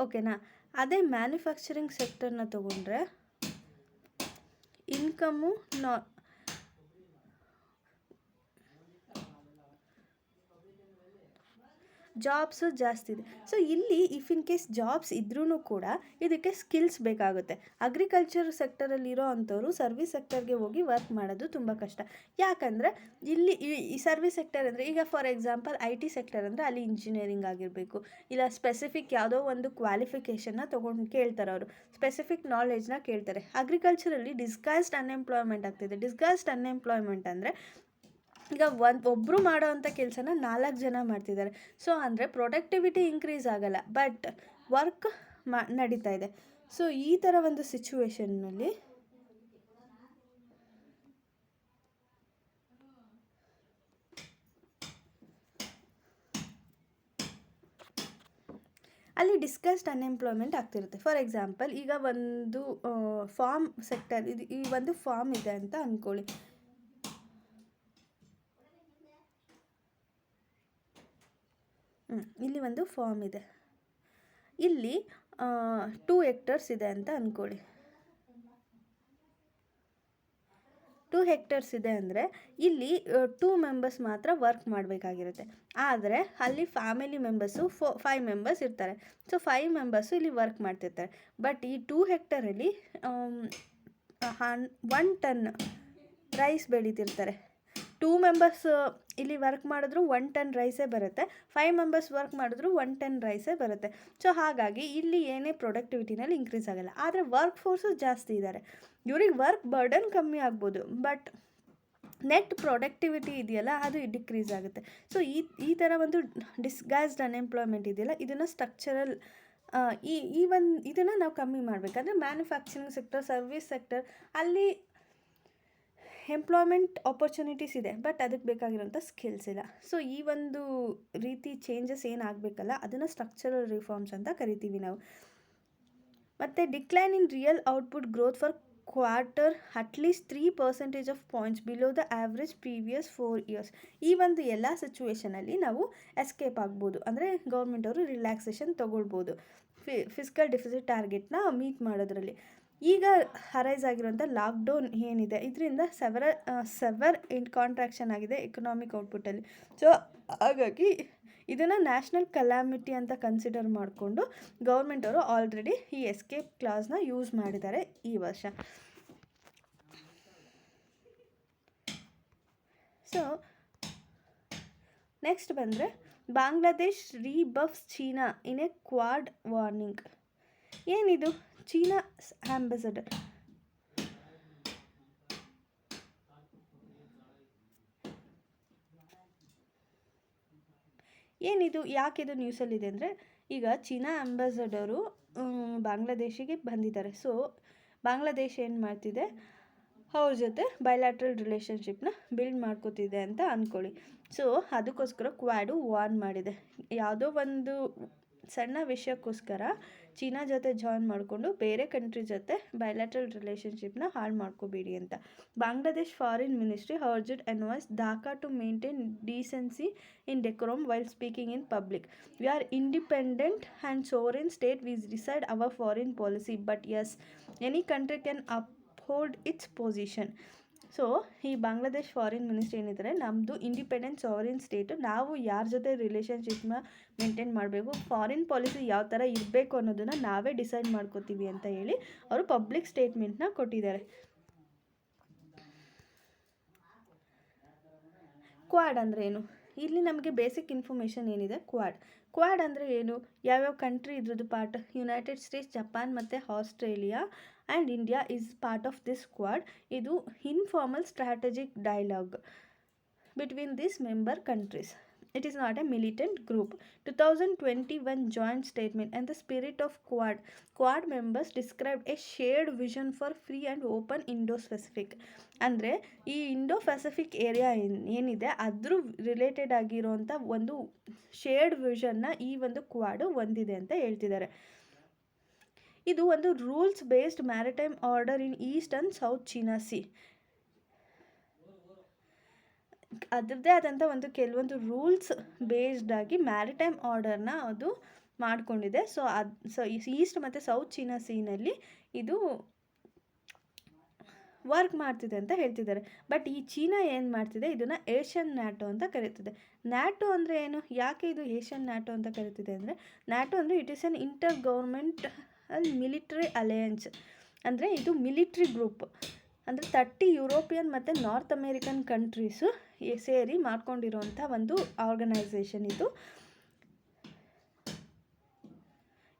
ಓಕೆನಾ. ಅದೇ ಮ್ಯಾನುಫ್ಯಾಕ್ಚರಿಂಗ್ ಸೆಕ್ಟರ್ನ ತೊಗೊಂಡ್ರೆ ಇನ್ಕಮ್ಮು ಜಾಬ್ಸು ಜಾಸ್ತಿ ಇದೆ. ಸೊ ಇಲ್ಲಿ ಇಫ್ ಇನ್ ಕೇಸ್ ಜಾಬ್ಸ್ ಇದ್ರೂ ಕೂಡ ಇದಕ್ಕೆ ಸ್ಕಿಲ್ಸ್ ಬೇಕಾಗುತ್ತೆ. ಅಗ್ರಿಕಲ್ಚರ್ ಸೆಕ್ಟರಲ್ಲಿರೋ ಅಂಥವ್ರು ಸರ್ವಿಸ್ ಸೆಕ್ಟರ್ಗೆ ಹೋಗಿ ವರ್ಕ್ ಮಾಡೋದು ತುಂಬ ಕಷ್ಟ. ಯಾಕಂದರೆ ಇಲ್ಲಿ ಈ ಸರ್ವಿಸ್ ಸೆಕ್ಟರ್ ಅಂದರೆ, ಈಗ ಫಾರ್ ಎಕ್ಸಾಂಪಲ್ IT ಸೆಕ್ಟರ್ ಅಂದರೆ ಅಲ್ಲಿ ಇಂಜಿನಿಯರಿಂಗ್ ಆಗಿರಬೇಕು, ಇಲ್ಲ ಸ್ಪೆಸಿಫಿಕ್ ಯಾವುದೋ ಒಂದು ಕ್ವಾಲಿಫಿಕೇಷನ್ನ ತೊಗೊಂಡು ಕೇಳ್ತಾರೆ, ಅವರು ಸ್ಪೆಸಿಫಿಕ್ ನಾಲೆಜ್ನ ಕೇಳ್ತಾರೆ. ಅಗ್ರಿಕಲ್ಚರಲ್ಲಿ ಡಿಸ್ಗೈಸ್ಡ್ ಅನ್ಎಂಪ್ಲಾಯ್ಮೆಂಟ್ ಆಗ್ತಿದೆ. ಡಿಸ್ಗೈಸ್ಡ್ ಅನ್ಎಂಪ್ಲಾಯ್ಮೆಂಟ್ ಅಂದರೆ ಈಗ ಒಬ್ಬರು ಮಾಡೋ ಅಂಥ ಕೆಲಸನ 4 ಜನ ಮಾಡ್ತಿದ್ದಾರೆ. ಸೊ ಅಂದರೆ ಪ್ರೊಡಕ್ಟಿವಿಟಿ ಇನ್ಕ್ರೀಸ್ ಆಗಲ್ಲ, ಬಟ್ ವರ್ಕ್ ನಡೀತಾ ಇದೆ. ಸೊ ಈ ಥರ ಒಂದು ಸಿಚುವೇಷನ್ನಲ್ಲಿ ಅಲ್ಲಿ ಡಿಸ್ಕಸ್ಡ್ ಅನ್ಎಂಪ್ಲಾಯ್ಮೆಂಟ್ ಆಗ್ತಿರುತ್ತೆ. ಫಾರ್ ಎಕ್ಸಾಂಪಲ್, ಈಗ ಒಂದು ಫಾರ್ಮ್ ಸೆಕ್ಟರ್ ಇದು, ಈ ಒಂದು ಫಾರ್ಮ್ ಇದೆ ಅಂತ ಅಂದ್ಕೊಳ್ಳಿ. ಇಲ್ಲಿ ಒಂದು ಫಾರ್ಮ್ ಇದೆ, ಇಲ್ಲಿ 2 ಹೆಕ್ಟರ್ಸ್ ಇದೆ ಅಂತ ಅಂದ್ಕೊಳ್ಳಿ. 2 ಹೆಕ್ಟರ್ಸ್ ಇದೆ ಅಂದರೆ ಇಲ್ಲಿ 2 ಮೆಂಬರ್ಸ್ ಮಾತ್ರ ವರ್ಕ್ ಮಾಡಬೇಕಾಗಿರುತ್ತೆ. ಆದರೆ ಅಲ್ಲಿ ಫ್ಯಾಮಿಲಿ ಮೆಂಬರ್ಸು 5 ಮೆಂಬರ್ಸ್ ಇರ್ತಾರೆ. ಸೊ 5 ಮೆಂಬರ್ಸು ಇಲ್ಲಿ ವರ್ಕ್ ಮಾಡ್ತಿರ್ತಾರೆ. ಬಟ್ ಈ 2 ಹೆಕ್ಟರಲ್ಲಿ 1 ಟನ್ ರೈಸ್ ಬೆಳೀತಿರ್ತಾರೆ. 2 ಮೆಂಬರ್ಸ್ ಇಲ್ಲಿ ವರ್ಕ್ ಮಾಡಿದ್ರು 1 ಟನ್ ರೈಸೇ ಬರುತ್ತೆ. 5 ಮೆಂಬರ್ಸ್ ವರ್ಕ್ ಮಾಡಿದ್ರು 1 ಟನ್ ರೈಸೇ ಬರುತ್ತೆ. ಸೊ ಹಾಗಾಗಿ ಇಲ್ಲಿ ಏನೇ ಪ್ರೊಡಕ್ಟಿವಿಟಿನಲ್ಲಿ ಇನ್ಕ್ರೀಸ್ ಆಗಲ್ಲ. ಆದರೆ ವರ್ಕ್ ಫೋರ್ಸು ಜಾಸ್ತಿ ಇದ್ದಾರೆ, ಇವ್ರಿಗೆ ವರ್ಕ್ ಬರ್ಡನ್ ಕಮ್ಮಿ ಆಗ್ಬೋದು, ಬಟ್ ನೆಟ್ ಪ್ರೊಡಕ್ಟಿವಿಟಿ ಇದೆಯಲ್ಲ ಅದು ಡಿಕ್ರೀಸ್ ಆಗುತ್ತೆ. ಸೊ ಈ ಥರ ಒಂದು ಡಿಸ್ಗೈಸ್ಡ್ ಅನ್ಎಂಪ್ಲಾಯ್ಮೆಂಟ್ ಇದೆಯಲ್ಲ, ಇದನ್ನು ಸ್ಟ್ರಕ್ಚರಲ್ ಇದನ್ನು ನಾವು ಕಮ್ಮಿ ಮಾಡಬೇಕಂದ್ರೆ ಮ್ಯಾನುಫ್ಯಾಕ್ಚರಿಂಗ್ ಸೆಕ್ಟರ್, ಸರ್ವಿಸ್ ಸೆಕ್ಟರ್ ಅಲ್ಲಿ ಎಂಪ್ಲಾಯ್ಮೆಂಟ್ ಆಪರ್ಚುನಿಟೀಸ್ ಇದೆ, ಬಟ್ ಅದಕ್ಕೆ ಬೇಕಾಗಿರೋಂಥ ಸ್ಕಿಲ್ಸ್ ಇಲ್ಲ. ಸೊ ಈ ಒಂದು ರೀತಿ ಚೇಂಜಸ್ ಏನಾಗಬೇಕಲ್ಲ ಅದನ್ನು ಸ್ಟ್ರಕ್ಚರಲ್ ರಿಫಾರ್ಮ್ಸ್ ಅಂತ ಕರಿತೀವಿ ನಾವು. ಮತ್ತು decline in real output growth for quarter at least 3% of points below the average previous 4 years. ಈ ಒಂದು ಎಲ್ಲ ಸಿಚುವೇಷನಲ್ಲಿ ನಾವು ಎಸ್ಕೇಪ್ ಆಗ್ಬೋದು, ಅಂದರೆ ಗೌರ್ಮೆಂಟ್ ಅವರು ರಿಲ್ಯಾಕ್ಸೇಷನ್ ತೊಗೊಳ್ಬೋದು ಫಿಸ್ಕಲ್ ಡೆಫಿಸಿಟ್ ಟಾರ್ಗೆಟ್ನ ಮೀಟ್ ಮಾಡೋದ್ರಲ್ಲಿ. ಈಗ ಅರೈಸ್ ಆಗಿರೋಂಥ ಲಾಕ್ಡೌನ್ ಏನಿದೆ, ಇದರಿಂದ ಸೆವರ್ ಕಾಂಟ್ರಾಕ್ಷನ್ ಆಗಿದೆ ಎಕನಾಮಿಕ್ ಔಟ್ಪುಟ್ಟಲ್ಲಿ. ಸೊ ಹಾಗಾಗಿ ಇದನ್ನು ನ್ಯಾಷನಲ್ ಕಲಾಮಿಟಿ ಅಂತ ಕನ್ಸಿಡರ್ ಮಾಡಿಕೊಂಡು ಗೌರ್ಮೆಂಟ್ ಅವರು ಆಲ್ರೆಡಿ ಈ ಎಸ್ಕೇಪ್ ಕ್ಲಾಸ್ನ ಯೂಸ್ ಮಾಡಿದ್ದಾರೆ ಈ ವರ್ಷ. ಸೊ ನೆಕ್ಸ್ಟ್ ಬಂದರೆ Bangladesh rebuffs China in a quad warning. ಏನಿದು ಚೀನಾ ಆಂಬಾಸಡರ್? ಏನಿದು, ಯಾಕಿದು ನ್ಯೂಸಲ್ಲಿದೆ ಅಂದರೆ, ಈಗ ಚೀನಾ ಆಂಬಾಸಡರು ಬಾಂಗ್ಲಾದೇಶಿಗೆ ಬಂದಿದ್ದಾರೆ. ಸೊ ಬಾಂಗ್ಲಾದೇಶ ಏನು ಮಾಡ್ತಿದೆ, ಅವ್ರ ಜೊತೆ ಬೈಲ್ಯಾಟ್ರಲ್ ರಿಲೇಷನ್ಶಿಪ್ನ ಬಿಲ್ಡ್ ಮಾಡ್ಕೋತಿದೆ ಅಂತ ಅಂದ್ಕೊಳ್ಳಿ. ಸೊ ಅದಕ್ಕೋಸ್ಕರ ಕ್ವಾಡು ವಾರ್ನ್ ಮಾಡಿದೆ, ಯಾವುದೋ ಒಂದು ಸಣ್ಣ ವಿಷಯಕ್ಕೋಸ್ಕರ ಚೀನಾ ಜೊತೆ ಜಾಯಿನ್ ಮಾಡಿಕೊಂಡು ಬೇರೆ ಕಂಟ್ರಿ ಜೊತೆ ಬೈಲ್ಯಾಟ್ರಲ್ ರಿಲೇಷನ್ಶಿಪ್ನ ಹಾಳು ಮಾಡ್ಕೋಬೇಡಿ ಅಂತ. Bangladesh foreign ministry urged envoys Dhaka to maintain decency in decorum while speaking in public. We are independent and sovereign state, we decide our foreign policy, but yes any country can uphold its position. So ಈ Bangladesh foreign ministry ಏನಿದ್ದಾರೆ, ನಮ್ಮದು independent sovereign state, ನಾವು ಯಾರ ಜೊತೆ ರಿಲೇಷನ್ಶಿಪ್ನ maintain ಮಾಡಬೇಕು, foreign policy ಯಾವ ಥರ ಇರಬೇಕು ಅನ್ನೋದನ್ನು ನಾವೇ ಡಿಸೈಡ್ ಮಾಡ್ಕೋತೀವಿ ಅಂತ ಹೇಳಿ ಅವರು ಪಬ್ಲಿಕ್ ಸ್ಟೇಟ್ಮೆಂಟ್ನ ಕೊಟ್ಟಿದ್ದಾರೆ. ಕ್ವಾಡ್ ಅಂದರೆ ಏನು? ಇಲ್ಲಿ ನಮಗೆ ಬೇಸಿಕ್ ಇನ್ಫಾರ್ಮೇಷನ್ ಏನಿದೆ, ಕ್ವಾಡ್ ಅಂದರೆ ಏನು, ಯಾವ್ಯಾವ ಕಂಟ್ರಿ ಇದ್ರದ್ದು ಪಾರ್ಟ್? ಯುನೈಟೆಡ್ ಸ್ಟೇಟ್ಸ್, ಜಪಾನ್ ಮತ್ತು Australia and India is part of this quad. ಇದು informal strategic dialogue between this member countries. It is not a militant group. 2021 joint statement and the spirit of Quad members described a shared vision for free and open Indo-Pacific. ಅಂದರೆ ಈ Indo-Pacific area ಏನಿದೆ ಅದ್ರ related ಆಗಿರೋಂಥ ಒಂದು ಶೇರ್ಡ್ ವಿಷನ್ನ ಈ ಒಂದು ಕ್ವಾಡು ಹೊಂದಿದೆ ಅಂತ ಹೇಳ್ತಿದ್ದಾರೆ. ಇದು ಒಂದು rules based maritime order in East and south China C. ಅದರದ್ದೇ ಆದಂಥ ಒಂದು ಕೆಲವೊಂದು ರೂಲ್ಸ್ ಬೇಸ್ಡ್ ಆಗಿ ಮ್ಯಾರಿಟೈಮ್ ಆರ್ಡರ್ನ ಅದು ಮಾಡಿಕೊಂಡಿದೆ. ಸೊ ಈಸ್ಟ್ ಮತ್ತು ಸೌತ್ ಚೀನಾ ಸೀನಲ್ಲಿ ಇದು ವರ್ಕ್ ಮಾಡ್ತಿದೆ ಅಂತ ಹೇಳ್ತಿದ್ದಾರೆ. ಬಟ್ ಈ ಚೀನಾ ಏನು ಮಾಡ್ತಿದೆ, ಇದನ್ನು ಏಷ್ಯನ್ ನ್ಯಾಟೋ ಅಂತ ಕರೀತಿದೆ. ನ್ಯಾಟೋ ಅಂದರೆ ಏನು, ಯಾಕೆ ಇದು ಏಷ್ಯನ್ ನ್ಯಾಟೋ ಅಂತ ಕರೀತಿದೆ ಅಂದರೆ, ನ್ಯಾಟೋ ಅಂದರೆ it is an inter governmental military alliance. ಅಂದರೆ ಇದು ಮಿಲಿಟ್ರಿ ಗ್ರೂಪ್, ಅಂದರೆ 30 ಯುರೋಪಿಯನ್ ಮತ್ತು ನಾರ್ತ್ ಅಮೇರಿಕನ್ ಕಂಟ್ರೀಸು ಸೇರಿ ಮಾಡ್ಕೊಂಡಿರೋಂಥ ಒಂದು ಆರ್ಗನೈಸೇಷನ್ ಇದು.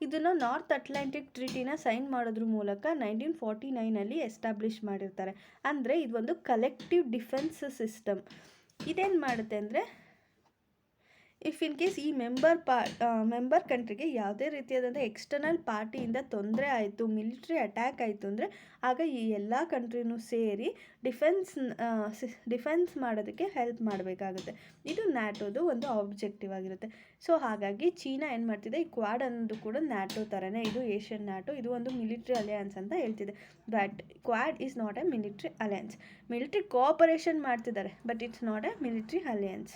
ಇದನ್ನು ನಾರ್ತ್ ಅಟ್ಲಾಂಟಿಕ್ ಟ್ರೀಟಿನ ಸೈನ್ ಮಾಡೋದ್ರ ಮೂಲಕ 1949 ಎಸ್ಟಾಬ್ಲಿಷ್ ಮಾಡಿರ್ತಾರೆ. ಅಂದರೆ ಇದೊಂದು ಕಲೆಕ್ಟಿವ್ ಡಿಫೆನ್ಸ್ ಸಿಸ್ಟಮ್. ಇದೇನು ಮಾಡುತ್ತೆ ಅಂದರೆ, ಇಫ್ ಇನ್ ಕೇಸ್ ಈ ಮೆಂಬರ್ ಕಂಟ್ರಿಗೆ ಯಾವುದೇ ರೀತಿಯಾದಂಥ ಎಕ್ಸ್ಟರ್ನಲ್ ಪಾರ್ಟಿಯಿಂದ ತೊಂದರೆ ಆಯಿತು, ಮಿಲಿಟ್ರಿ ಅಟ್ಯಾಕ್ ಆಯಿತು ಅಂದರೆ ಆಗ ಈ ಎಲ್ಲ ಕಂಟ್ರಿನೂ ಸೇರಿ ಡಿಫೆನ್ಸ್ ಮಾಡೋದಕ್ಕೆ ಹೆಲ್ಪ್ ಮಾಡಬೇಕಾಗುತ್ತೆ. ಇದು ನ್ಯಾಟೋದು ಒಂದು ಆಬ್ಜೆಕ್ಟಿವ್ ಆಗಿರುತ್ತೆ. ಸೊ ಹಾಗಾಗಿ ಚೀನಾ ಏನು ಮಾಡ್ತಿದೆ, ಈ ಕ್ವಾಡ್ ಅನ್ನೋದು ಕೂಡ ನ್ಯಾಟೋ ಥರನೇ, ಇದು ಏಷ್ಯನ್ ನ್ಯಾಟೋ, ಇದು ಒಂದು ಮಿಲಿಟ್ರಿ ಅಲಯನ್ಸ್ ಅಂತ ಹೇಳ್ತಿದೆ. But quad is not a military alliance. Military cooperation ಮಾಡ್ತಿದ್ದಾರೆ, but it's not a military alliance.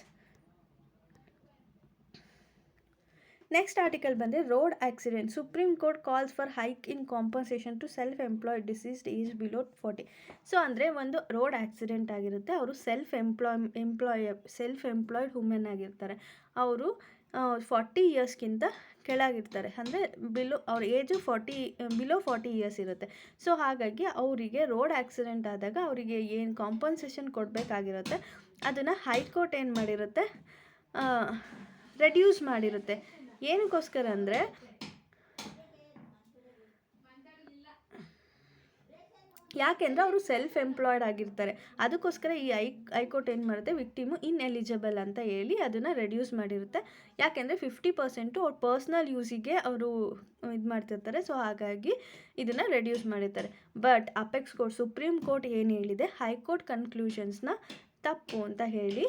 Next article ಬಂದರೆ road accident. Supreme Court calls for hike in compensation to self deceased age below 40. So ಅಂದರೆ ಒಂದು road accident ಆಗಿರುತ್ತೆ, ಅವರು self employed women ಆಗಿರ್ತಾರೆ, ಅವರು 40 ಇಯರ್ಸ್ಗಿಂತ ಕೆಳಗಿರ್ತಾರೆ, ಅಂದರೆ ಅವ್ರ ಏಜು ಬಿಲೋ 40 ಇಯರ್ಸ್ ಇರುತ್ತೆ. ಸೊ ಹಾಗಾಗಿ ಅವರಿಗೆ ರೋಡ್ ಆಕ್ಸಿಡೆಂಟ್ ಆದಾಗ ಅವರಿಗೆ ಏನು ಕಾಂಪನ್ಸೇಷನ್ ಕೊಡಬೇಕಾಗಿರುತ್ತೆ ಅದನ್ನು ಹೈಕೋರ್ಟ್ ಏನು ಮಾಡಿರುತ್ತೆ, ರೆಡ್ಯೂಸ್ ಮಾಡಿರುತ್ತೆ. ಏನಕ್ಕೋಸ್ಕರ ಅಂದರೆ ಯಾಕೆಂದರೆ ಅವರು ಸೆಲ್ಫ್ ಎಂಪ್ಲಾಯ್ಡ್ ಆಗಿರ್ತಾರೆ, ಅದಕ್ಕೋಸ್ಕರ ಈ ಹೈಕೋರ್ಟ್ ಏನು ಮಾಡುತ್ತೆ, ವಿಕ್ಟಿಮು ಇನ್ಎಲಿಜಿಬಲ್ ಅಂತ ಹೇಳಿ ಅದನ್ನು ರೆಡ್ಯೂಸ್ ಮಾಡಿರುತ್ತೆ. ಯಾಕೆಂದರೆ 50% ಅವ್ರ ಪರ್ಸ್ನಲ್ ಯೂಸಿಗೆ ಅವರು ಇದು ಮಾಡ್ತಿರ್ತಾರೆ. ಸೊ ಹಾಗಾಗಿ ಇದನ್ನು ರೆಡ್ಯೂಸ್ ಮಾಡಿರ್ತಾರೆ. But apex court, supreme court ಏನು ಹೇಳಿದೆ, ಹೈಕೋರ್ಟ್ ಕನ್ಕ್ಲೂಷನ್ಸ್ನ ತಪ್ಪು ಅಂತ ಹೇಳಿ